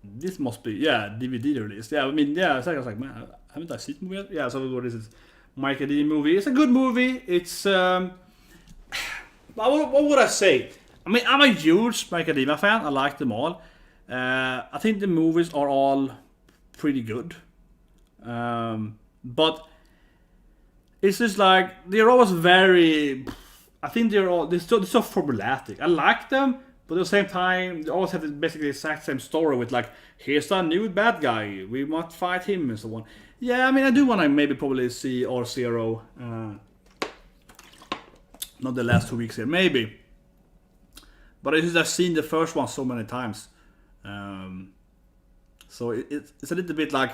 this must be, DVD release. Yeah, I mean, yeah, I was like, man, haven't I seen this movie yet? Yeah, so what this is, Mike D movie. It's a good movie. It's, what would I say? I mean, I'm a huge Mike D fan. I like them all. I think the movies are all pretty good. But it's just like, they're always very, I think they're so formulatic. I like them, but at the same time, they always have basically the exact same story with like, here's a new bad guy, we must fight him and so on. Yeah, I mean, I do want to probably see R0, not the last 2 weeks here, maybe. But I've seen the first one so many times. So it's a little bit like,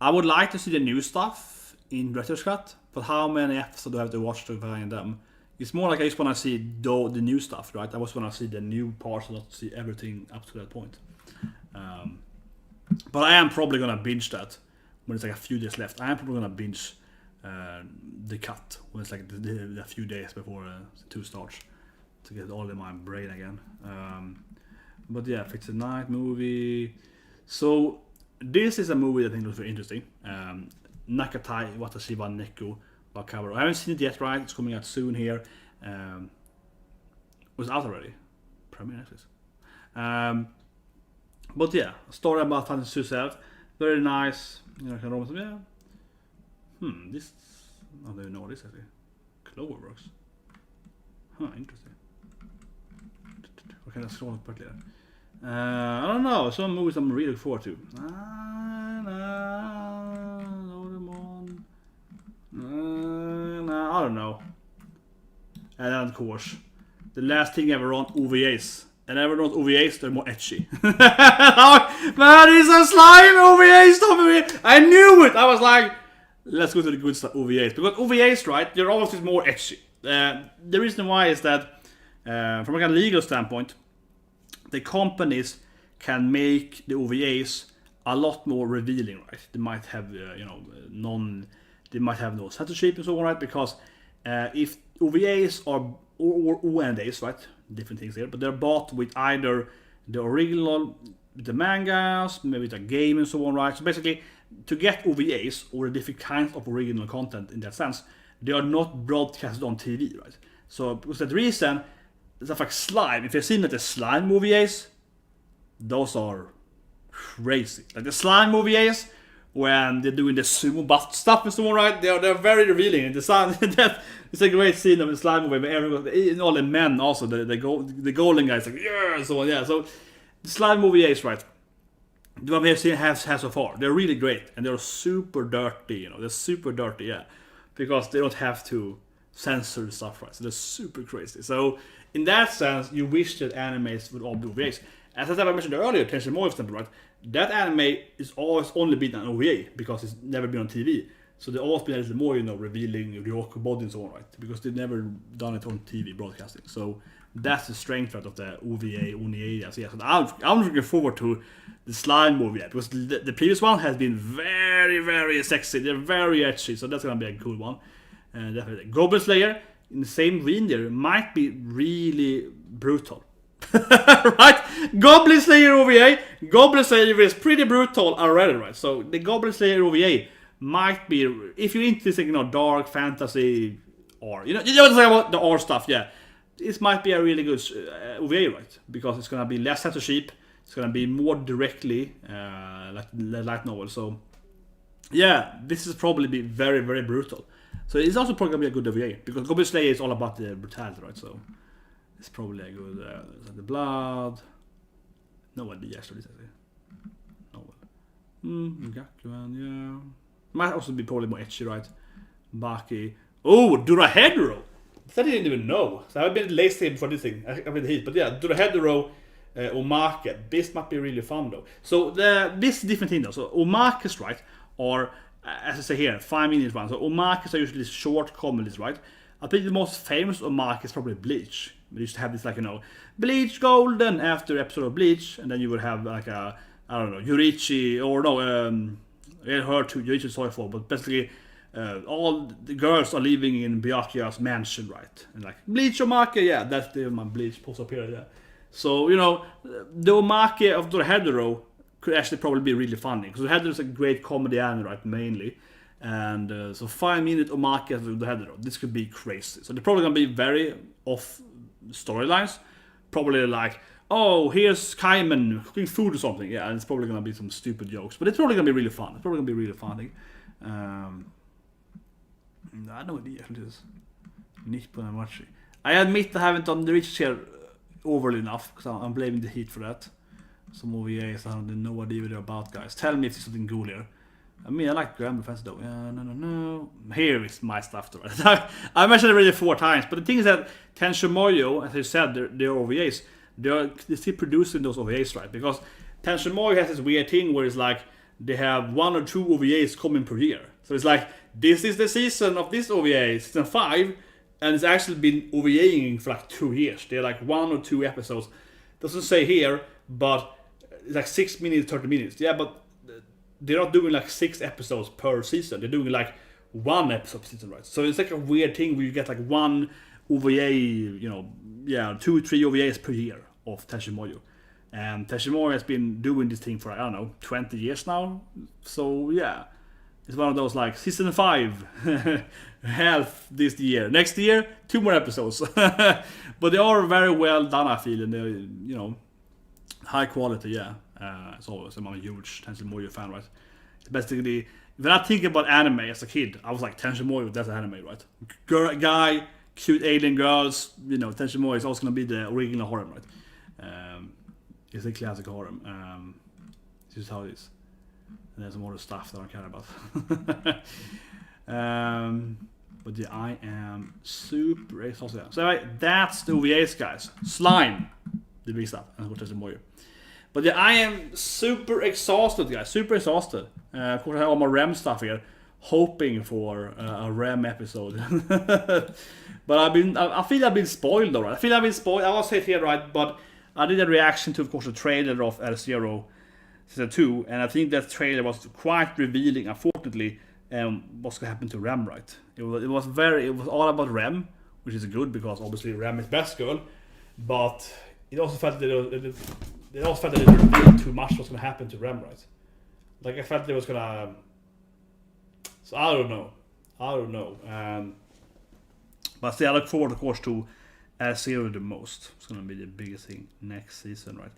I would like to see the new stuff in Director's Cut, but how many episodes do I have to watch to find them? It's more like I just want to see the new stuff, right? I just want to see the new parts and not see everything up to that point. But I am probably going to binge that when it's like a few days left. I am probably going to binge the cut when it's like the few days before 2 starts to get all in my brain again. But yeah, Fix the Night movie. So this is a movie that I think looks very interesting. Nakatai Watashi wa Neko wa Kabaru. I haven't seen it yet, right? It's coming out soon here. It was out already. Premiere access. But yeah, a story about finding suicide. Very nice. Yeah. This, I don't even know what this is actually. Cloverworks. Interesting. Okay, let's scroll back there. I don't know. Some movies I'm really looking forward to. I don't know. And then of course, the last thing ever on OVAs. And everyone knows OVAs, they're more ecchi. Man, it's a slime OVAs, Tommy! I knew it! I was like, let's go to the good stuff, OVAs. Because OVAs, right, they're always more ecchi. The reason why is that, from a kind of legal standpoint, the companies can make the OVAs a lot more revealing, right? They might have, they might have no censorship and so on, right? Because if OVAs or ONDAs, right? Different things here, but they're bought with either the original, the mangas, maybe the game and so on, right? So basically, to get OVAs or the different kinds of original content in that sense, they are not broadcasted on TV, right? So because that reason, stuff like Slime, if you've seen the Slime OVAs, those are crazy. Like the Slime OVAs, when they're doing the sumo bust stuff and so on, right? They're very revealing. And the sound, it's a great scene of the Slime movie. Everyone, all the men also, the golden guys, like yeah, and so on, yeah. So the Slime OVAs, right? the one we have seen has so far. They're really great, and they're super dirty. You know, they're super dirty, yeah, because they don't have to censor the stuff, right? So they're super crazy. So in that sense, you wish that animes would all be OVAs. As I mentioned earlier, Tenshin Moi, for example, right? That anime is always only been an OVA because it's never been on TV. So they've always been a little more, you know, revealing Ryoko body and so on, right? Because they've never done it on TV broadcasting. So that's the strength, right, of the OVA, Onieya. So yeah, so I'm looking forward to the slime movie, yeah, because the previous one has been very, very sexy. They're very ecchi, so that's gonna be a cool one. Definitely. Goblin Slayer, in the same vein there, might be really brutal. Right? Goblin Slayer OVA. Goblin Slayer is pretty brutal already, right? So the Goblin Slayer OVA might be, if you're into this, you know, dark fantasy or you know what I'm saying about the R stuff, yeah. This might be a really good OVA, right? Because it's gonna be less censorship. It's gonna be more directly like the light novel. So yeah, this is probably be very, very brutal. So it's also probably gonna be a good OVA because Goblin Slayer is all about the brutality, right? So it's probably a good the blood. No idea actually. No. Gakuan, yeah. Might also be probably more ecchi, right? Baki. Oh, Durahedro. That I didn't even know. So I've been lazy before this thing. I've been hit, but yeah, Durahedro, Omake. This might be really fun though. So this different thing though. So Omakes, right, are as I say here, 5 minutes ones. So Omakes are usually short comedies, right? I think the most famous Omake is probably Bleach. We used to have this like, you know, Bleach Golden after episode of Bleach, and then you would have like a, I don't know, Yurichi, or no, her to Yurichi Soifo, but basically all the girls are living in Byakuya's mansion, right? And like, Bleach Omake, yeah, that's the my Bleach post up here, yeah. So, you know, the Omake of Dorohedoro could actually probably be really funny, because Dorohedoro is a great comedy anime, right, mainly. And so 5 minute Omake of Dorohedoro, this could be crazy. So they're probably gonna be very off storylines, probably like, oh, here's Kaiman cooking food or something, yeah, and it's probably gonna be some stupid jokes, but it's probably gonna be really fun. It's probably gonna be really funny. I have no idea what it is. Nippon and Machi. I admit I haven't done the research here overly enough, because I'm blaming the heat for that. Some OVAs I have no idea what they're about, guys. Tell me if there's something cool here. I mean, I like Grand Fantasy though. No. Here is my stuff though. I mentioned it already 4 times, but the thing is that Tenshin Moyo, as I said, they're OVAs. They're still producing those OVAs, right? Because Tenshin Moyo has this weird thing where it's like they have 1 or 2 OVAs coming per year. So it's like, this is the season of this OVA, season 5, and it's actually been OVAing for like 2 years. They're like 1 or 2 episodes. Doesn't say here, but it's like 6 minutes, 30 minutes. Yeah, but they're not doing like 6 episodes per season. They're doing like 1 episode per season, right? So it's like a weird thing where you get like 1 OVA, you know, yeah, 2 or 3 OVAs per year of Tenshin Moyo. And Tenshin Moyo has been doing this thing for, I don't know, 20 years now. So yeah, it's one of those like season 5, half this year. Next year, 2 more episodes. But they are very well done, I feel, and they're, you know, high quality, yeah. As always, I'm a huge Tenshin Moyo fan, right? It's basically, when I think about anime as a kid, I was like, Tenshin Moyo, that's an anime, right? Guy, cute alien girls, you know, Tenshin Moyo is also gonna be the original harem, right? It's a classic harem. This is how it is. And there's some other stuff that I don't care about. But yeah, I am super exhausted. So anyway, that's the OVAs, guys. Slime, the big stuff, and Tenshin Moyo. But yeah, I am super exhausted, guys. Super exhausted. Of course, I have all my REM stuff here, hoping for a REM episode. But I feel I've been spoiled, though. Right? I feel I've been spoiled. I was here, right? But I did a reaction to, of course, the trailer of L0 Season 2, and I think that trailer was quite revealing, unfortunately, what's going to happen to REM, right? It was all about REM, which is good because obviously REM is best girl, but it also felt that it revealed too much what's going to happen to REM, right? Like, I felt it was going to... So, I don't know. But see, I look forward, of course, to L0 the most. It's going to be the biggest thing next season, right?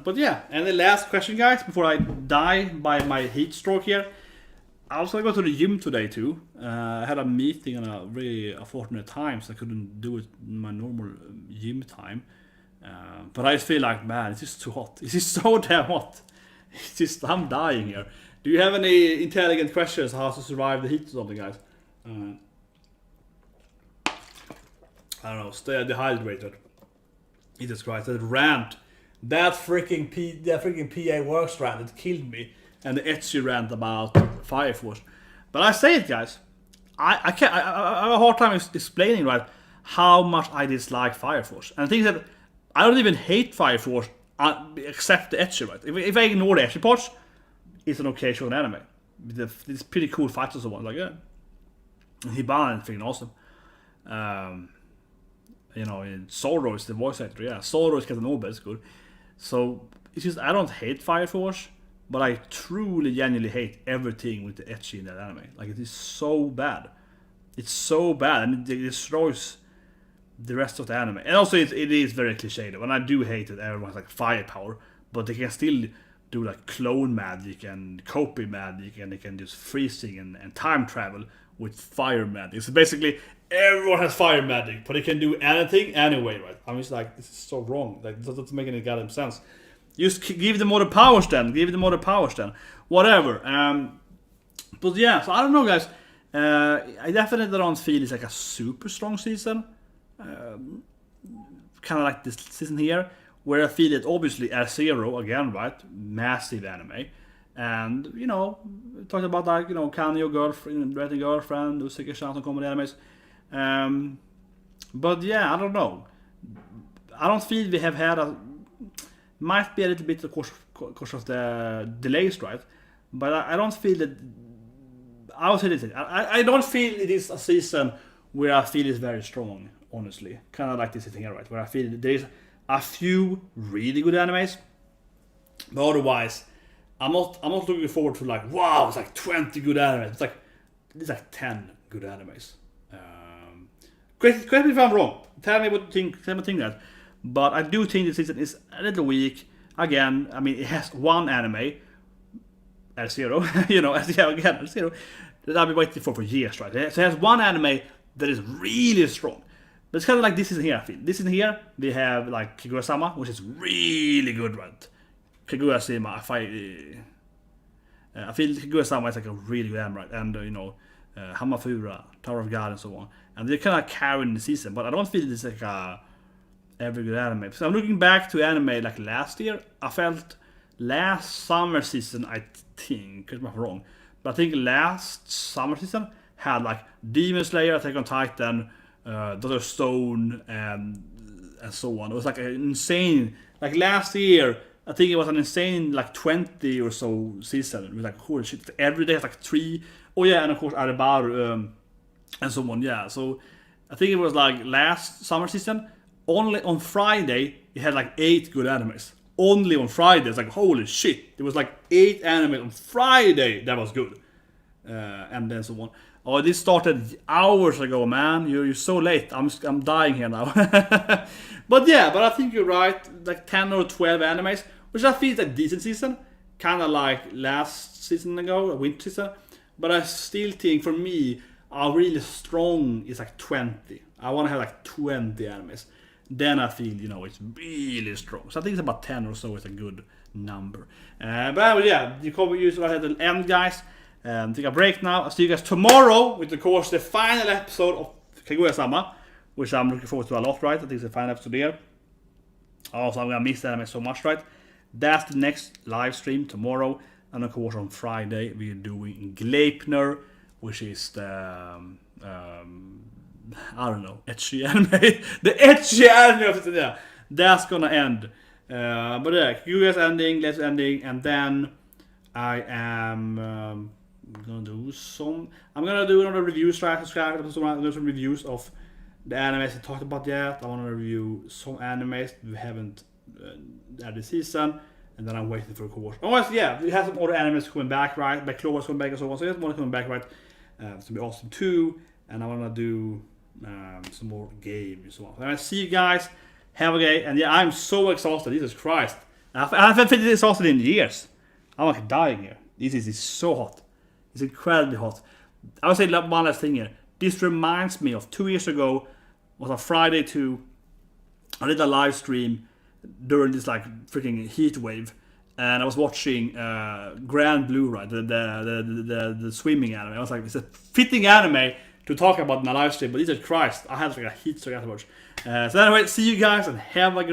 But yeah, and the last question, guys, before I die by my heat stroke here. I was going to go to the gym today, too. I had a meeting on a really unfortunate time, so I couldn't do it in my normal gym time. But I just feel like, man, it's just too hot. It's just so damn hot It's just, I'm dying here. Do you have any intelligent questions how to survive the heat or something, guys? I don't know, stay dehydrated. Jesus Christ, that rant. That freaking PA works rant, it killed me. And the Etsy rant about Fire Force. But I say it, guys. I have a hard time explaining, right, how much I dislike Fire Force. And the thing is that I don't even hate Fire Force except the Etsy, right? If I ignore the Etsy parts, it's an okay show in anime. It's pretty cool fights and so on. Like, yeah. Hibana is freaking awesome. You know, Zoro is the voice actor. Yeah, Zoro is Katanobe, it's good. So it's just I don't hate Fire Force, but I truly, genuinely hate everything with the Etsy in that anime. Like, it is so bad. It's so bad, and it destroys the rest of the anime. And also, it is very cliched. And I do hate that everyone has like firepower, but they can still do like clone magic and copy magic, and they can just freezing and time travel with fire magic. So basically, everyone has fire magic, but they can do anything anyway, right? I'm just like, this is so wrong. Like, this doesn't make any goddamn sense. Just give them all the powers then. Whatever. But yeah, so I don't know, guys. I definitely don't feel it's like a super strong season. Kind of like this season here, where I feel that obviously R0 again, right? Massive anime. And, you know, talked about like, you know, Kanyo girlfriend, Usagi-chan, some comedy animes. But yeah, I don't know. I don't feel we have had might be a little bit of course of the delays, right? But I don't feel that. I would say this. I don't feel it is a season where I feel it's very strong, honestly. Kind of like this thing here, right? Where I feel there is a few really good animes, but otherwise, I'm not looking forward to like, wow, it's like 20 good animes. It's like 10 good animes. Correct me if I'm wrong. Tell me what you think that. But I do think the season is a little weak. Again, I mean, it has one anime, R0, you know, R0, that I've been waiting for years, right? So it has one anime that is really strong. But it's kind of like this season here, I feel. This season here, we have like Kaguya-sama, which is really good, right? Kaguya-sama, I feel Kaguya-sama is like a really good anime, right? And, you know, Hamafura, Tower of God, and so on. And they're kind of carrying the season, but I don't feel it's like a every good anime. So I'm looking back to anime like last year. I felt last summer season, I think, correct me if I'm wrong, but I think last summer season had like Demon Slayer, Attack on Titan, Dr. Stone, and so on. It was like an insane, like last year, I think it was an insane like 20 or so season. It was like, holy shit, every day has like 3. Oh yeah, and of course Arebaru, and so on. Yeah, so I think it was like last summer season. Only on Friday, it had like 8 good animes. Only on Friday, it's like, holy shit. There was like 8 animes on Friday that was good. And then so on. Oh, this started hours ago, man. You're so late. I'm dying here now. But I think you're right. Like 10 or 12 animes, which I feel is a decent season. Kind of like last season ago, winter season. But I still think, for me, a really strong is like 20. I want to have like 20 animes. Then I feel, you know, it's really strong. So I think it's about 10 or so is a good number. But yeah, you cover use right at the end, guys. Take a break now. I'll see you guys tomorrow with, of course, the final episode of Kaguya-sama, which I'm looking forward to a lot, right? I think it's the final episode there. Also, I'm gonna miss the anime so much, right? That's the next live stream tomorrow. And of course, on Friday, we're doing Gleipnir, which is the I don't know, ecchi anime. The ecchi anime, yeah, that's gonna end. But yeah, Kaguya's ending, Let's ending, and then I am gonna do some. I'm gonna do another review. Subscribe to some reviews of the animes I talked about yet. I want to review some animes we haven't had this season, and then I'm waiting for a course. Oh yeah, we have some other animes coming back, right? Backloggers coming back and so on. So there's more coming back, right? It's gonna be awesome too. And I wanna do some more games. So I see you guys. Have a day. And yeah, I'm so exhausted. Jesus Christ. I haven't been exhausted in years. I'm like dying here. This is so hot. It's incredibly hot. I would say one last thing here. This reminds me of 2 years ago. Was a Friday too. I did a live stream during this like freaking heat wave. and I was watching Grand Blue, right? The swimming anime. I was like, it's a fitting anime to talk about in a live stream, but Jesus Christ, I had like a heat stroke afterwards. So anyway, see you guys and have a good